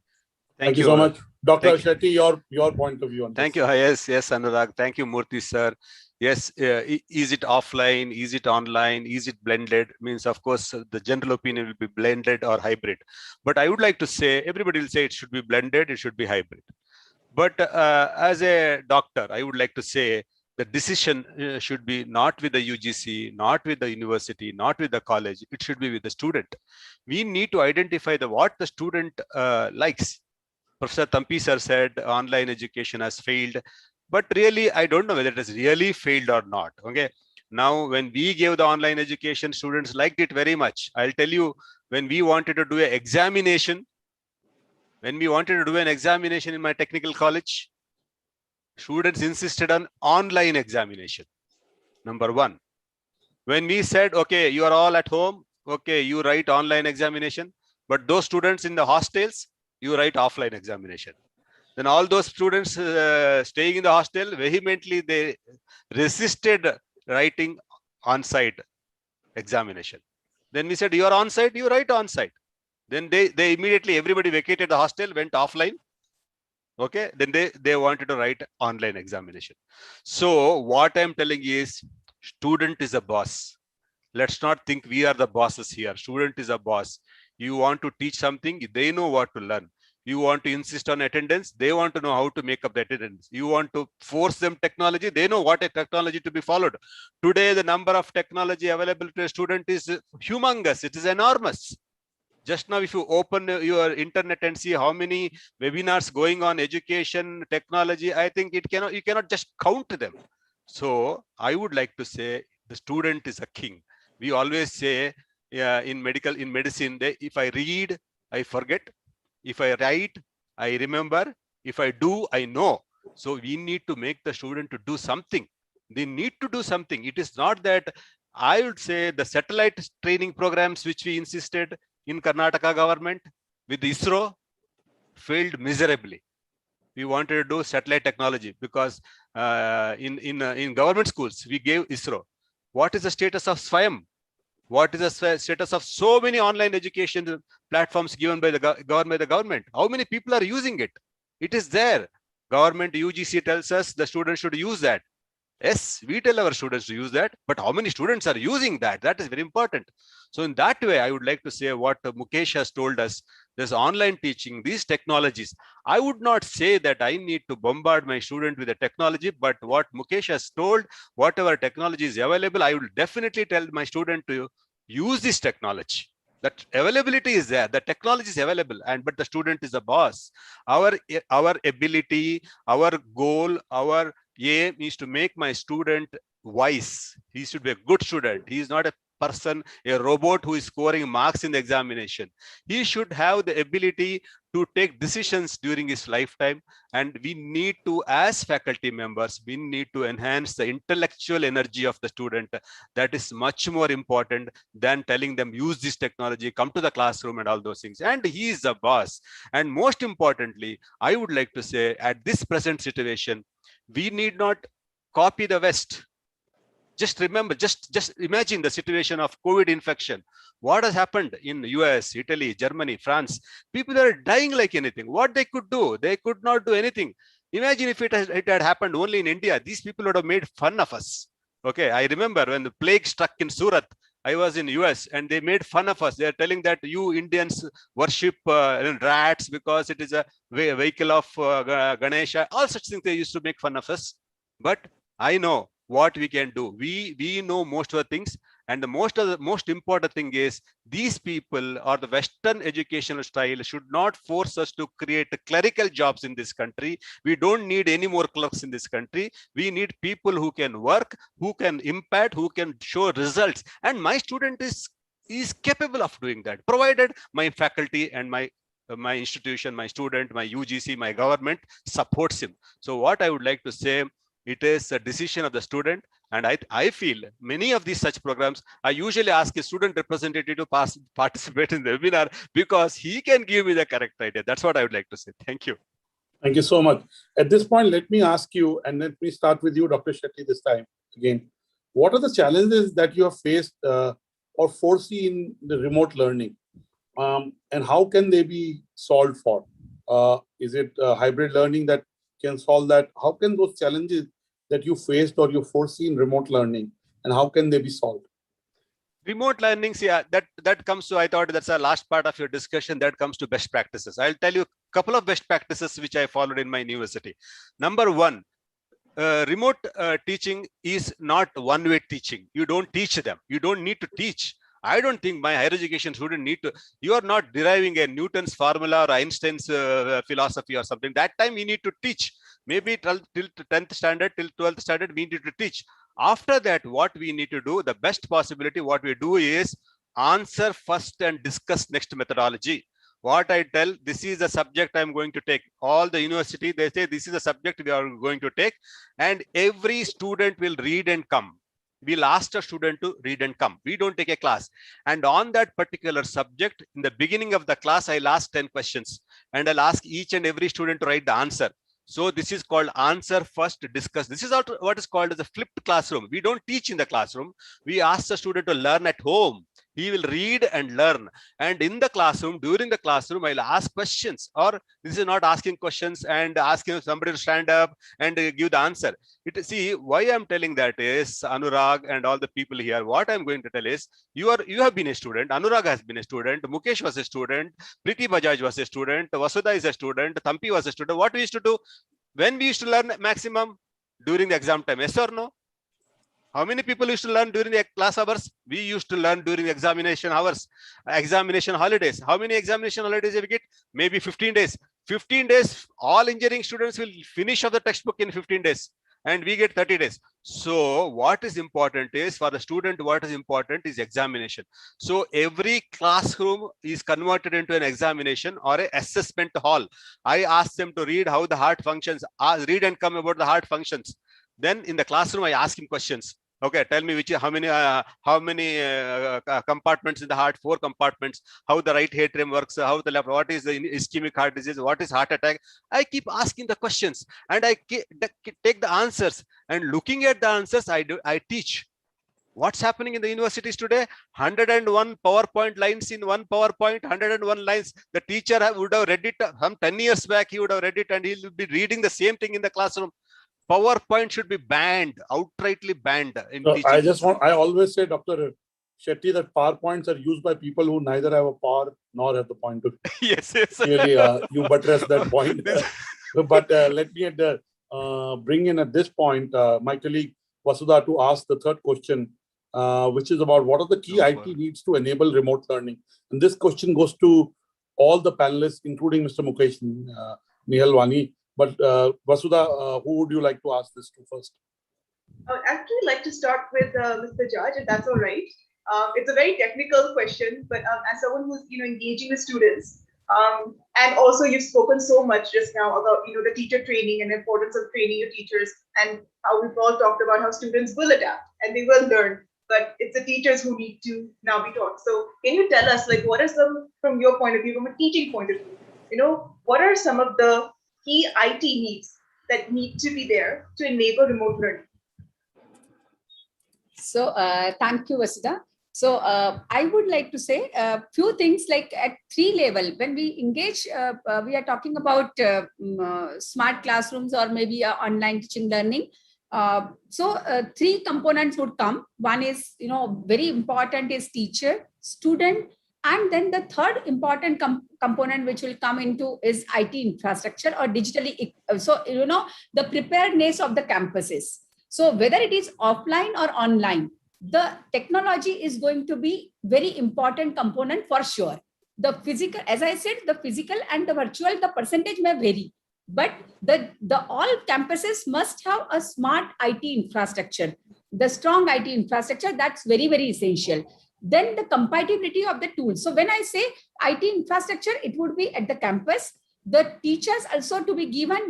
Thank you so much. Dr. Thank you. Shetty, your point of view on this. Thank you. Yes, Anurag. Thank you, Murthy sir. Yes, is it offline? Is it online? Is it blended? Means, of course, the general opinion will be blended or hybrid. But I would like to say, everybody will say it should be blended, it should be hybrid. But as a doctor, I would like to say the decision should be not with the UGC, not with the university, not with the college. It should be with the student. We need to identify what the student likes. Professor Tampi sir said online education has failed, but really, I don't know whether it has really failed or not. Okay. Now, when we gave the online education, students liked it very much. I'll tell you, when we wanted to do an examination, in my technical college, students insisted on online examination. Number 1. When we said, okay, you are all at home, okay, you write online examination, but those students in the hostels, you write offline examination. Then all those students staying in the hostel, vehemently they resisted writing on-site examination. Then we said, you are on-site, you write on-site. Then they immediately, everybody vacated the hostel, went offline. Okay, then they wanted to write online examination. So what I'm telling is, student is a boss. Let's not think we are the bosses here. Student is a boss. You want to teach something, they know what to learn. You want to insist on attendance, they want to know how to make up the attendance. You want to force them technology, they know what a technology to be followed. Today, the number of technology available to a student is humongous. It is enormous. Just now, if you open your internet and see how many webinars going on education, technology, I think you cannot just count them. So I would like to say the student is a king. We always say in medicine, if I read, I forget. If I write, I remember. If I do, I know. So we need to make the student to do something. They need to do something. It is not that, I would say, the satellite training programs which we insisted in Karnataka government with ISRO failed miserably. We wanted to do satellite technology because in government schools, we gave ISRO. What is the status of SWAYAM? What is the status of so many online education platforms given by the government? How many people are using it? It is there. Government UGC tells us the students should use that. Yes, we tell our students to use that, but how many students are using that? That is very important. So in that way, I would like to say what Mukesh has told us, this online teaching, these technologies. I would not say that I need to bombard my student with the technology, but what Mukesh has told, whatever technology is available, I will definitely tell my student to use this technology. That availability is there, the technology is available, but the student is the boss. Our ability, our goal, our aim is to make my student wise. He should be a good student. He is not a person, a robot who is scoring marks in the examination. He should have the ability to take decisions during his lifetime. And we need to, as faculty members, we need to enhance the intellectual energy of the student. That is much more important than telling them use this technology, come to the classroom and all those things. And he is the boss. And most importantly, I would like to say, at this present situation, we need not copy the West. Just remember, just imagine the situation of COVID infection. What has happened in US, Italy, Germany, France? People are dying like anything. What they could do? They could not do anything. Imagine if it had happened only in India. These people would have made fun of us. Okay, I remember when the plague struck in Surat. I was in US and they made fun of us. They're telling that you Indians worship rats because it is a vehicle of Ganesha. All such things they used to make fun of us. But I know what we can do. We know most of the things, and the most important thing is these people, or the Western educational style, should not force us to create clerical jobs in this country. We don't need any more clerks in this country. We need people who can work, who can impact, who can show results. And my student is capable of doing that, provided my faculty and my institution, my student, my UGC, my government supports him. So what I would like to say, it is a decision of the student. And I feel many of these such programs, I usually ask a student representative to participate in the webinar because he can give me the correct idea. That's what I would like to say. Thank you. Thank you so much. At this point, let me ask you, and let me start with you, Dr. Shetty, this time again. What are the challenges that you have faced or foresee in the remote learning? And how can they be solved for? Is it hybrid learning that can solve that? How can those challenges that you faced or you foresee in remote learning, and how can they be solved? Remote learning, yeah, that comes to, I thought that's the last part of your discussion, that comes to best practices. I'll tell you a couple of best practices which I followed in my university. Number one, remote teaching is not one-way teaching. You don't teach them. You don't need to teach. I don't think my higher education student need to. You are not deriving a Newton's formula or Einstein's philosophy or something. That time we need to teach. Maybe till 10th standard, till 12th standard, we need to teach. After that, what we need to do, the best possibility, what we do is answer first and discuss next methodology. What I tell, this is the subject I'm going to take. All the university, they say this is the subject we are going to take, and every student will read and come. We'll ask a student to read and come. We don't take a class. And on that particular subject, in the beginning of the class, I'll ask 10 questions and I'll ask each and every student to write the answer. So this is called answer first, discuss. This is what is called as a flipped classroom. We don't teach in the classroom. We ask the student to learn at home. He will read and learn. And in the classroom, during the classroom, I'll ask questions. Or this is not asking questions and asking somebody to stand up and give the answer. See, why I'm telling that is, Anurag and all the people here, what I'm going to tell is, you have been a student, Anurag has been a student, Mukesh was a student, Preeti Bajaj was a student, Vasudha is a student, Thampi was a student. What we used to do? When we used to learn maximum? During the exam time, yes or no? How many people used to learn during the class hours? We used to learn during the examination hours, examination holidays. How many examination holidays do we get? Maybe 15 days. 15 days, all engineering students will finish off the textbook in 15 days. And we get 30 days. So what is important is, for the student, what is important is examination. So every classroom is converted into an examination or an assessment hall. I ask them to read how the heart functions, read and come about the heart functions. Then in the classroom, I ask him questions. Okay, tell me how many compartments in the heart? 4 compartments. How the right atrium works? How the left? What is the ischemic heart disease? What is heart attack? I keep asking the questions, and I take the answers. And looking at the answers, I teach. What's happening in the universities today? 101 PowerPoint lines in one PowerPoint. 101 lines. The teacher would have read it some 10 years back. He would have read it, and he'll be reading the same thing in the classroom. PowerPoint should be banned, outrightly banned in teaching. I always say, Dr. Shetty, that PowerPoints are used by people who neither have a power nor have the point to. Yes. Really, you buttress that point. But let me bring in at this point my colleague Vasudha to ask the third question. which is about what are the key IT needs to enable remote learning. And this question goes to all the panelists, including Mr. Mukesh Nihalwani. But Vasudha, who would you like to ask this to first? I would actually like to start with Mr. Judge, if that's all right. It's a very technical question, but as someone who's engaging with students, and also you've spoken so much just now about the teacher training and the importance of training your teachers, and how we've all talked about how students will adapt and they will learn, but it's the teachers who need to now be taught. So can you tell us, like, what are some, from your point of view, from a teaching point of view, what are some of the key IT needs that need to be there to enable remote learning? So thank you, Vasudha. So I would like to say a few things, like at 3 level, when we engage, we are talking about smart classrooms or maybe online teaching learning. So 3 components would come. One is, very important is teacher, student, and then the third important component which will come into is IT infrastructure or digitally. So, the preparedness of the campuses. So whether it is offline or online, the technology is going to be very important component for sure. The physical, as I said, the physical and the virtual, the percentage may vary, but the all campuses must have a smart IT infrastructure, the strong IT infrastructure. That's very, very essential. Then the compatibility of the tools. So when I say IT infrastructure, it would be at the campus. The teachers also to be given,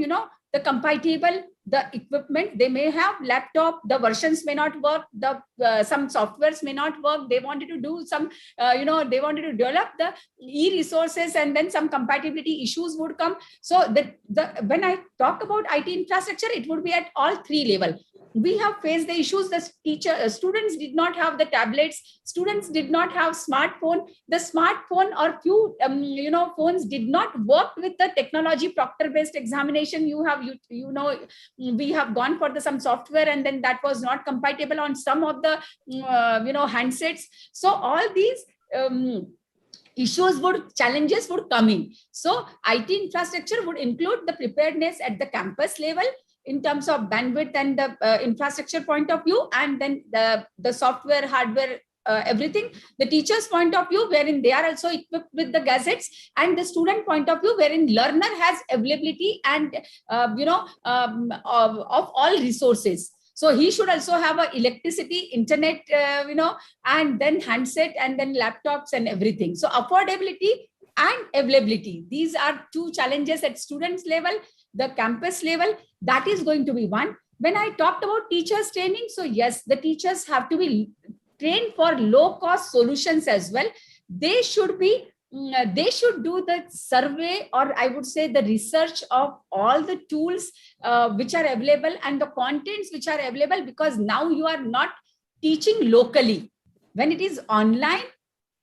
the compatible, the equipment. They may have laptop, the versions may not work, some softwares may not work. They wanted to do some, they wanted to develop the e-resources, and then some compatibility issues would come. So when I talk about IT infrastructure, it would be at all 3 levels. We have faced the issues. The students did not have the tablets. Students did not have smartphone. The smartphone or few, phones did not work with the technology proctor-based examination. We have gone for some software, and then that was not compatible on some of the, handsets. So all these challenges would come in. So IT infrastructure would include the preparedness at the campus level, in terms of bandwidth and the infrastructure point of view, and then the software, hardware, everything. The teacher's point of view, wherein they are also equipped with the gadgets, and the student point of view, wherein learner has availability and of all resources. So he should also have a electricity, internet, and then handset, and then laptops and everything. So affordability and availability, these are 2 challenges at students level. The campus level, that is going to be one. When I talked about teachers training, so yes, the teachers have to be trained for low cost solutions as well. They should do the survey, or I would say the research of all the tools which are available and the contents which are available, because now you are not teaching locally. When it is online,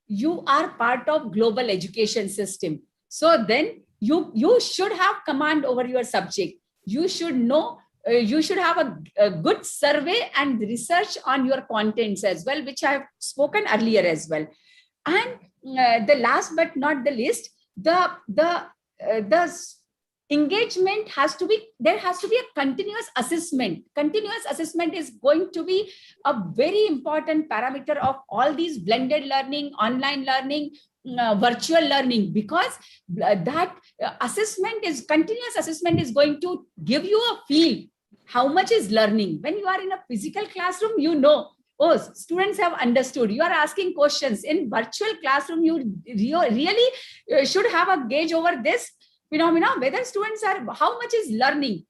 you are part of global education system. So then you should have command over your subject. You should know, you should have a good survey and research on your contents as well, which I have spoken earlier as well. And the last but not the least, the engagement has to be, there has to be a continuous assessment. Continuous assessment is going to be a very important parameter of all these blended learning, online learning, virtual learning, because that continuous assessment is going to give you a feel how much is learning. When you are in a physical classroom, oh, students have understood. You are asking questions. In virtual classroom, you really should have a gauge over this phenomena, whether students are, how much is learning.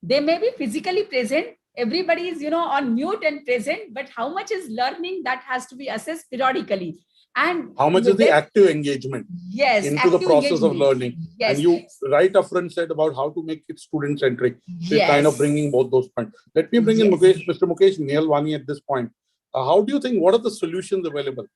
They may be physically present. Everybody is, on mute and present, but how much is learning, that has to be assessed periodically. And how much is the active engagement into the process of learning? Yes. And you right up front said about how to make it student centric. So you're kind of bringing both those points. Let me bring in Mr. Mukesh Nihalwani at this point. How do you think, what are the solutions available?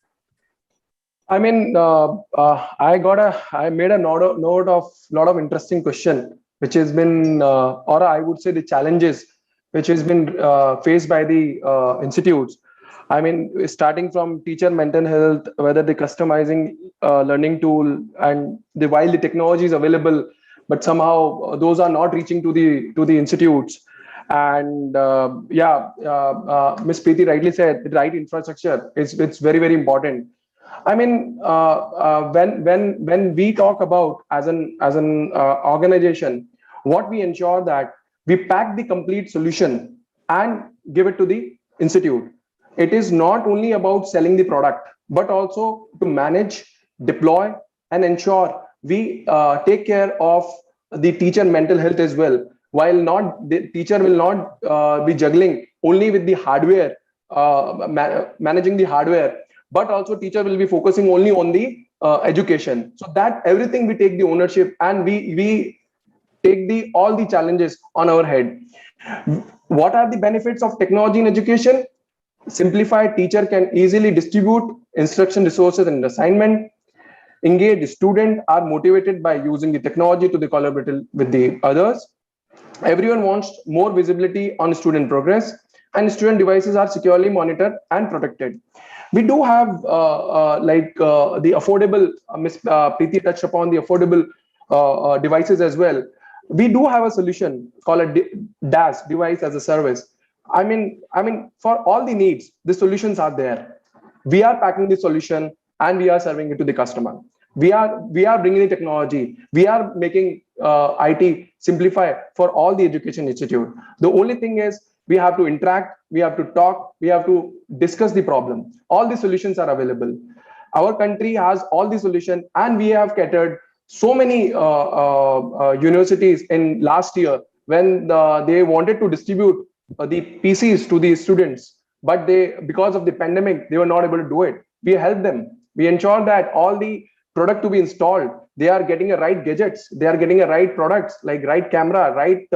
I mean, I made a note of a lot of interesting question, which has been, or I would say the challenges which has been faced by the institutes. I mean, starting from teacher mental health, whether the customizing learning tool, and while the technology is available, but somehow those are not reaching to the institutes. And Ms. Preeti rightly said, the right infrastructure it's very, very important. I mean, when we talk about as an organization, what we ensure that we pack the complete solution and give it to the institute. It is not only about selling the product, but also to manage, deploy, and ensure we take care of the teacher mental health as well. While not the teacher will not be juggling only with the hardware, managing the hardware, but also teacher will be focusing only on the education. So that everything we take the ownership and we take all the challenges on our head. What are the benefits of technology in education? Simplified, teacher can easily distribute instruction resources and assignment. Engaged students are motivated by using the technology to collaborate with the others. Everyone wants more visibility on student progress, and student devices are securely monitored and protected. We do have the affordable, Ms. Preeti touched upon the affordable devices as well. We do have a solution called a DAS, device as a service. I mean, for all the needs, the solutions are there. We are packing the solution and we are serving it to the customer. We are bringing the technology. We are making IT simplify for all the education institute. The only thing is we have to interact, we have to talk, we have to discuss the problem. All the solutions are available. Our country has all the solutions, and we have catered so many universities in last year when they wanted to distribute the PCs to the students, but because of the pandemic, they were not able to do it. We help them. We ensure that all the product to be installed, they are getting the right gadgets, they are getting the right products, like right camera, right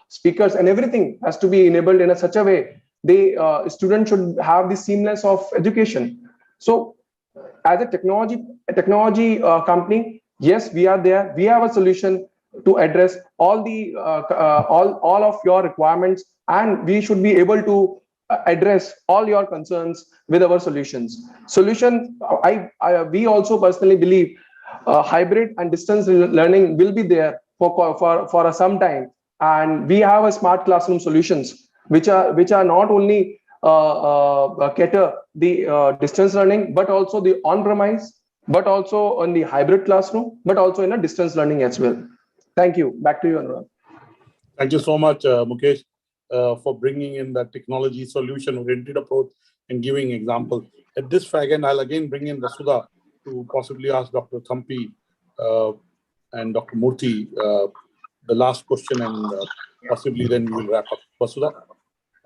speakers, and everything has to be enabled in such a way the student should have the seamless of education. So as a technology company, yes, we are there. We have a solution to address all the all of your requirements, and we should be able to address all your concerns with our solutions. We also personally believe hybrid and distance learning will be there for some time, and we have a smart classroom solutions which are not only cater the distance learning, but also the on-premise, but also on the hybrid classroom, but also in a distance learning as well. Thank you. Back to you, Anurag. Thank you so much, Mukesh, for bringing in that technology solution-oriented approach and giving example. At this fragment, I'll again bring in Vasudha to possibly ask Dr. Thampi and Dr. Murthy the last question, and possibly then we will wrap up. Vasudha?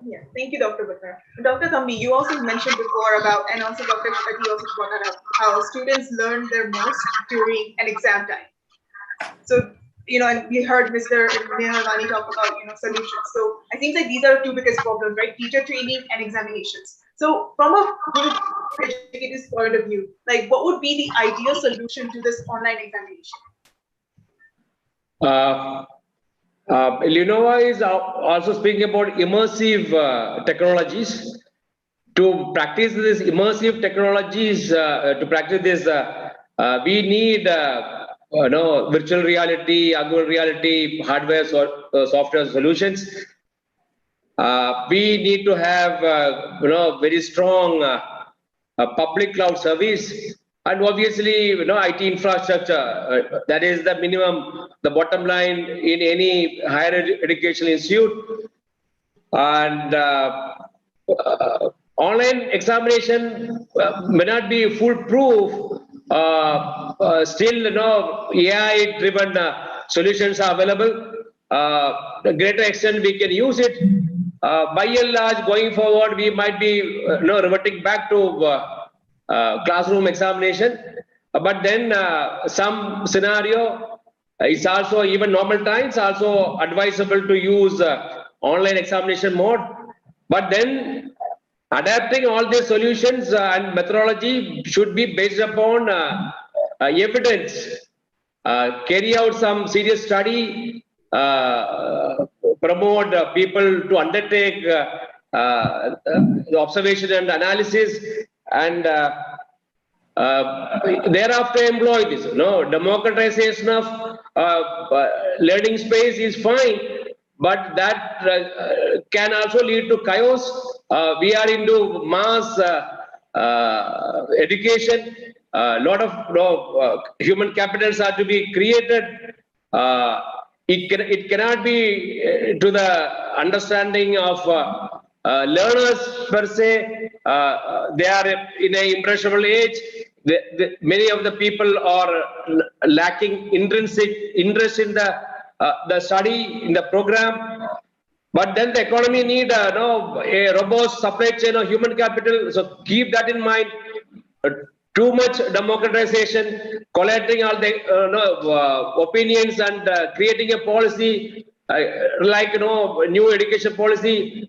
Yeah, thank you, Dr. Batra. Dr. Thampi, you also mentioned before about, and also Dr. Shetty also brought that up, how students learn their most during an exam time. So, and we heard Mr. Nehalwani talk about, solutions. So I think that these are two biggest problems, right? Teacher training and examinations. So from a good educator's point of view, like what would be the ideal solution to this online examination? Lenovo is also speaking about immersive technologies. To practice these immersive technologies, we need virtual reality, augmented reality, hardware or software solutions. We need to have very strong public cloud service, and obviously IT infrastructure. That is the minimum, the bottom line in any higher education institute. And online examination may not be foolproof. Still, AI driven solutions are available. To a greater extent we can use it. By and large, going forward, we might be reverting back to classroom examination. But then some scenario is also, even normal times, also advisable to use online examination mode. But then adapting all these solutions and methodology should be based upon evidence. Carry out some serious study, promote people to undertake the observation and analysis, and thereafter employ this. Democratization of learning space is fine, but that can also lead to chaos. We are into mass education. A lot of human capitals are to be created. It cannot be to the understanding of learners per se. They are in an impressionable age. Many of the people are lacking intrinsic interest in the study in the program. But then the economy need a robust supply chain of human capital. So keep that in mind. Too much democratization, collating all the opinions and creating a policy like new education policy,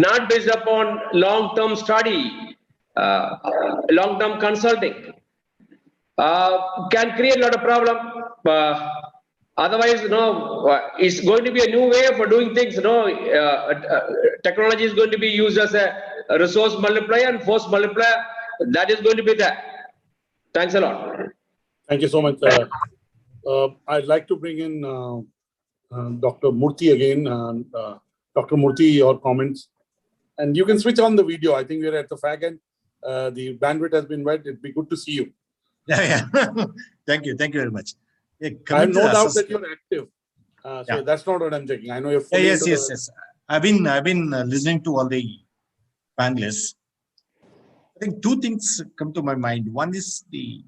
not based upon long-term study, long-term consulting, can create a lot of problem. Otherwise, it's going to be a new way for doing things. Technology is going to be used as a resource multiplier and force multiplier. That is going to be there. Thanks a lot. Thank you so much. I'd like to bring in Dr. Murthy again. Dr. Murthy, your comments. And you can switch on the video. I think we're at the fag end. The bandwidth has been wet. It'd be good to see you. Yeah. Thank you very much. Yeah, I have no doubt that you're active. So that's not what I'm checking. I know you're fully yes. I've been listening to all the panelists. I think two things come to my mind. One is we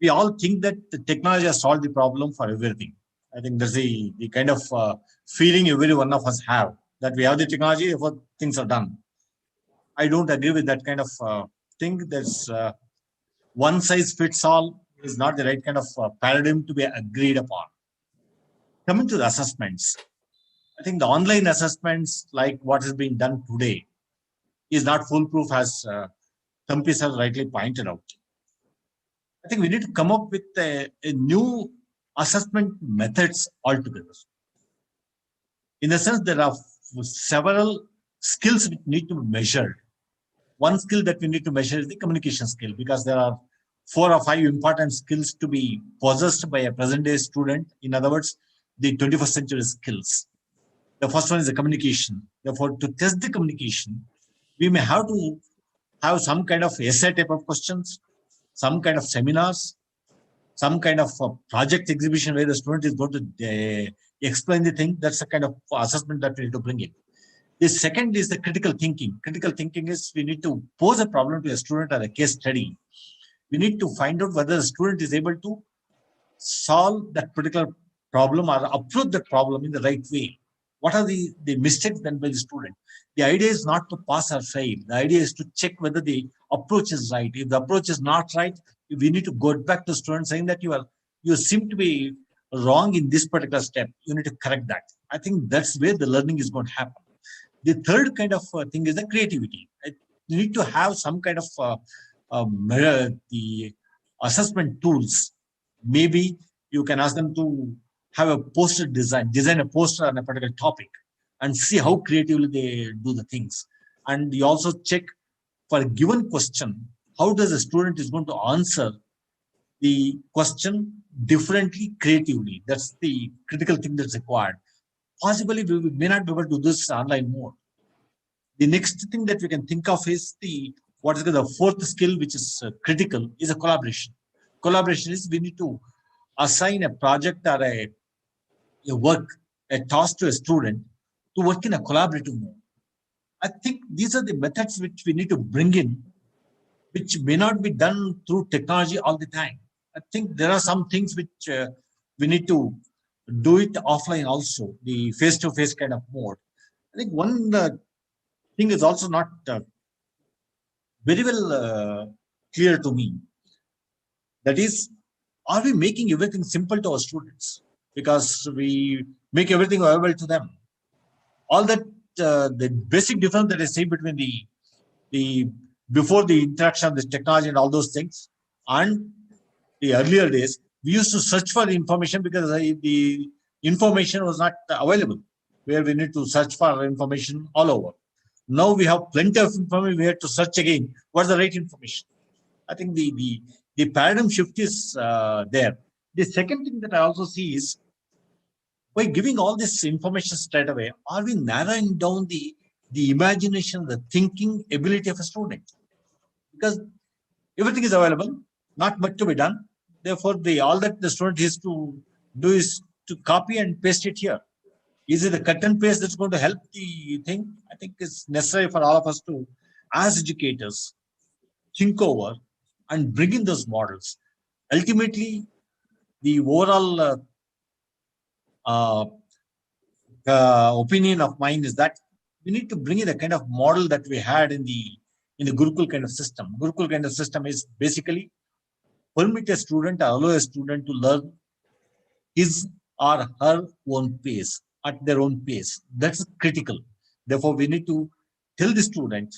all think that the technology has solved the problem for everything. I think there's the kind of feeling every one of us have that we have the technology, therefore things are done. I don't agree with that kind of thing. There's one size fits all is not the right kind of paradigm to be agreed upon. Coming to the assessments, I think the online assessments like what is being done today is not foolproof, as Tampis has rightly pointed out. I think we need to come up with a new assessment methods altogether. In the sense, there are several skills which need to be measured. One skill that we need to measure is the communication skill, because there are 4 or 5 important skills to be possessed by a present-day student. In other words, the 21st century skills. The first one is the communication. Therefore, to test the communication, we may have to have some kind of essay type of questions, some kind of seminars, some kind of project exhibition where the student is going to explain the thing. That's the kind of assessment that we need to bring in. The second is the critical thinking. Critical thinking is we need to pose a problem to a student or a case study. We need to find out whether the student is able to solve that particular problem or approach that problem in the right way. What are the mistakes done by the student? The idea is not to pass or fail. The idea is to check whether the approach is right. If the approach is not right, we need to go back to students saying that you seem to be wrong in this particular step. You need to correct that. I think that's where the learning is going to happen. The third kind of thing is the creativity. You need to have some kind of the assessment tools. Maybe you can ask them to have a poster design a poster on a particular topic and see how creatively they do the things. And you also check for a given question, how does a student is going to answer the question differently, creatively. That's the critical thing that's required. Possibly we may not be able to do this online mode. The next thing that we can think of is the fourth skill, which is critical, is a collaboration. Collaboration is we need to assign a project or a task to a student to work in a collaborative mode. I think these are the methods which we need to bring in, which may not be done through technology all the time. I think there are some things which we need to do it offline also, the face-to-face kind of mode. I think one thing is also not very well clear to me. That is, are we making everything simple to our students? Because we make everything available to them. All that, the basic difference that I see between the before the interaction of this technology and all those things and the earlier days, we used to search for the information because the information was not available, where we need to search for information all over. Now we have plenty of information. We have to search again. What's the right information? I think the paradigm shift is there. The second thing that I also see is, by giving all this information straight away, are we narrowing down the imagination, the thinking ability of a student? Because everything is available, not much to be done. Therefore, all that the student has to do is to copy and paste it here. Is it a cut and paste that's going to help the thing? I think it's necessary for all of us to, as educators, think over and bring in those models. Ultimately, the overall opinion of mine is that we need to bring in a kind of model that we had in the Gurukul kind of system. Gurukul kind of system is basically permit a student or allow a student to learn his or her own pace, at their own pace. That's critical. Therefore, we need to tell the student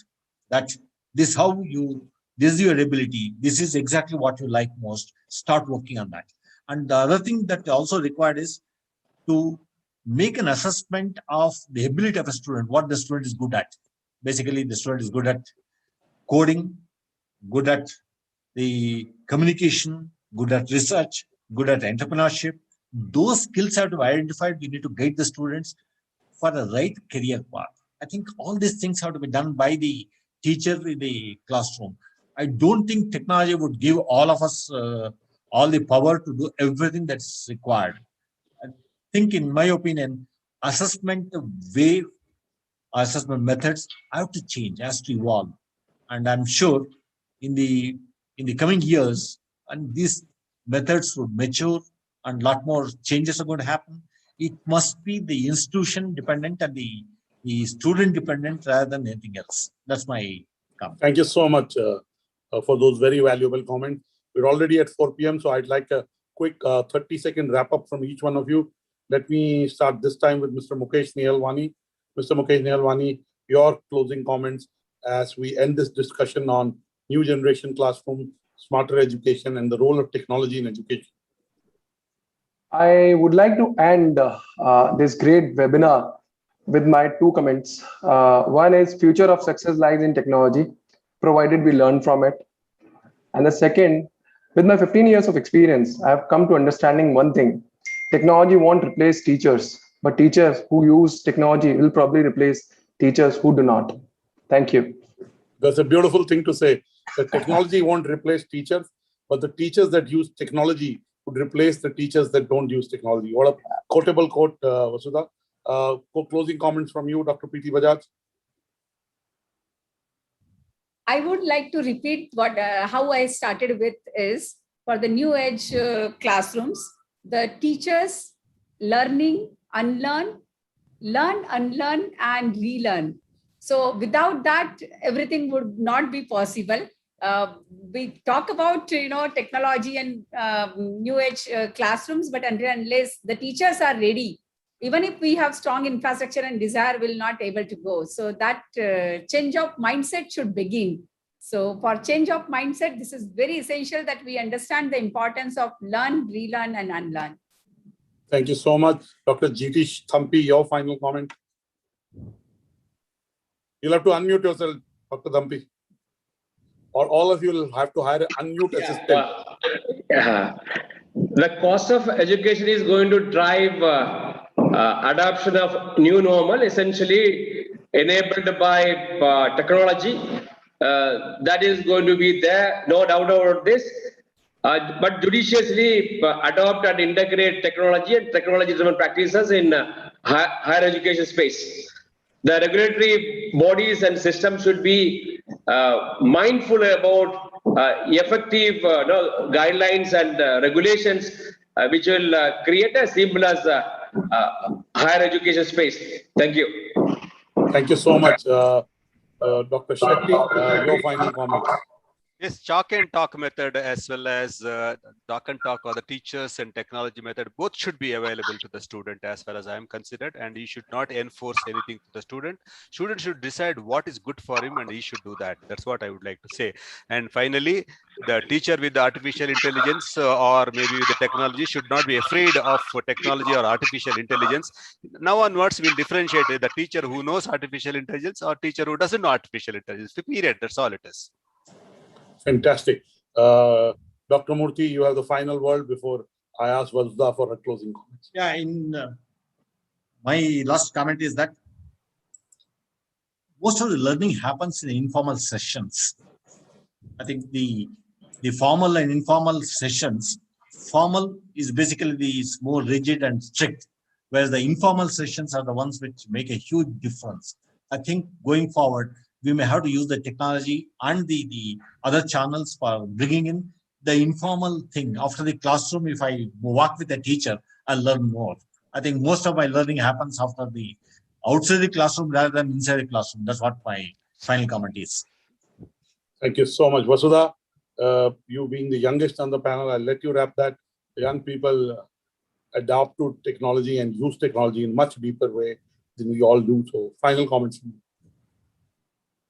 that this is your ability. This is exactly what you like most. Start working on that. And the other thing that also required is to make an assessment of the ability of a student, what the student is good at. Basically, the student is good at coding, good at the communication, good at research, good at entrepreneurship. Those skills have to be identified. We need to guide the students for the right career path. I think all these things have to be done by the teacher in the classroom. I don't think technology would give all of us all the power to do everything that's required. I think, in my opinion, assessment methods have to change, has to evolve. And I'm sure in the coming years, and these methods would mature and a lot more changes are going to happen. It must be the institution dependent and the student dependent rather than anything else. That's my comment. Thank you so much for those very valuable comments. We're already at 4 p.m., so I'd like a quick 30-second wrap up from each one of you. Let me start this time with Mr. Mukesh Nihalwani. Mr. Mukesh Nihalwani, your closing comments as we end this discussion on new generation classroom, smarter education, and the role of technology in education. I would like to end this great webinar with my 2 comments. One is future of success lies in technology, provided we learn from it. And the second, with my 15 years of experience, I have come to understanding one thing. Technology won't replace teachers, but teachers who use technology will probably replace teachers who do not. Thank you. That's a beautiful thing to say. The technology won't replace teachers, but the teachers that use technology would replace the teachers that don't use technology. What a quotable quote, Vasudha. Closing comments from you, Dr. Preeti Bajaj. I would like to repeat how I started with is for the new age classrooms, the teachers learning, unlearn, learn, unlearn, and relearn. So without that, everything would not be possible. We talk about technology and new age classrooms, but unless the teachers are ready, even if we have strong infrastructure and desire, will not able to go. So that change of mindset should begin. So for change of mindset, this is very essential that we understand the importance of learn, relearn, and unlearn. Thank you so much. Dr. Jitish Thampi, your final comment. You'll have to unmute yourself, Dr. Thampi. Or all of you will have to hire an unmute assistant. The cost of education is going to drive adoption of new normal, essentially enabled by technology. That is going to be there, no doubt about this. But judiciously adopt and integrate technology and technology-driven practices in higher education space. The regulatory bodies and systems should be mindful about effective guidelines and regulations which will create a seamless higher education space. Thank you. Thank you so much. Dr. Shetty, your final comments. Yes, chalk and talk method as well as talk and talk or the teachers and technology method, both should be available to the student as far as I am considered, and he should not enforce anything to the student. Student should decide what is good for him and he should do that. That's what I would like to say. And finally, the teacher with the artificial intelligence or maybe the technology should not be afraid of technology or artificial intelligence. Now onwards, we'll differentiate the teacher who knows artificial intelligence or teacher who doesn't know artificial intelligence. Period. That's all it is. Fantastic. Dr. Murthy, you have the final word before I ask Vasudha for her closing comments. Yeah, in my last comment is that most of the learning happens in informal sessions. I think the formal and informal sessions, formal is basically is more rigid and strict, whereas the informal sessions are the ones which make a huge difference. I think going forward, we may have to use the technology and the other channels for bringing in the informal thing. After the classroom, if I work with a teacher, I'll learn more. I think most of my learning happens after the outside the classroom rather than inside the classroom. That's what my final comment is. Thank you so much. Vasudha, you being the youngest on the panel, I'll let you wrap that. Young people adapt to technology and use technology in much deeper way than we all do. So final comments.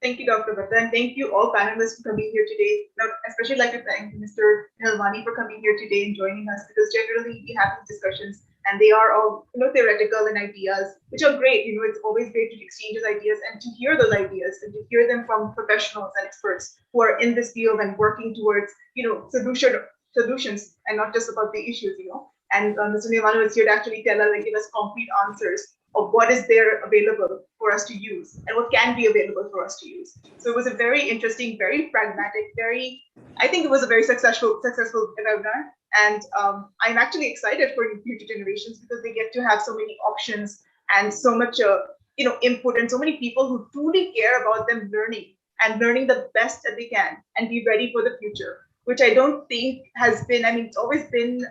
Thank you, Dr. Bhatta, and thank you all panelists for coming here today. Now, especially like to thank Mr. Helwani for coming here today and joining us, because generally we have these discussions and they are all theoretical and ideas, which are great. It's always great to exchange those ideas and to hear those ideas and to hear them from professionals and experts who are in this field and working towards solutions and not just about the issues. And Mr. Nirvana was here to actually tell us and give us concrete answers of what is there available for us to use and what can be available for us to use. So it was a very interesting, very pragmatic, I think it was a very successful webinar. And I'm actually excited for future generations because they get to have so many options and so much input and so many people who truly care about them learning and learning the best that they can and be ready for the future, which I don't think has been, it's always been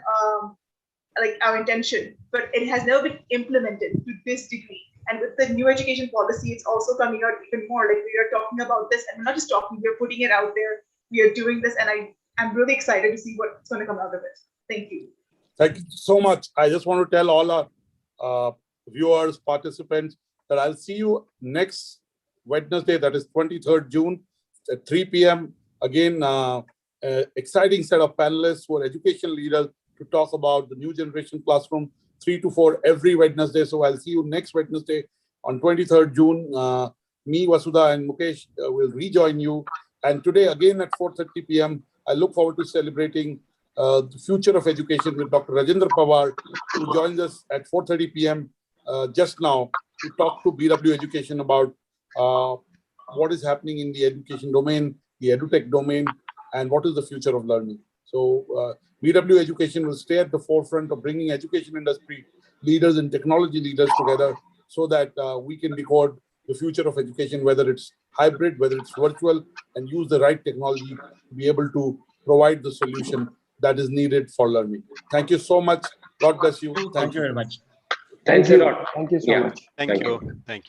like our intention, but it has never been implemented to this degree. And with the new education policy, it's also coming out even more. Like we are talking about this, and we're not just talking, we're putting it out there. We are doing this, and I'm really excited to see what's going to come out of it. Thank you. Thank you so much. I just want to tell all our viewers, participants, that I'll see you next Wednesday, that is 23rd June at 3 p.m. Again, exciting set of panelists who are education leaders to talk about the new generation classroom, 3 to 4 every Wednesday. So I'll see you next Wednesday on 23rd June. Me, Vasudha, and Mukesh will rejoin you. And today, again at 4:30 p.m., I look forward to celebrating the future of education with Dr. Rajendra Pawar, who joins us at 4:30 p.m. Just now to talk to BW Education about what is happening in the education domain, the edutech domain, and what is the future of learning. So BW Education will stay at the forefront of bringing education industry leaders and technology leaders together so that we can record the future of education, whether it's hybrid, whether it's virtual, and use the right technology to be able to provide the solution that is needed for learning. Thank you so much. God bless you. Thank you very much. Thank you. a lot. Thank you so much. Thank you. Thank you.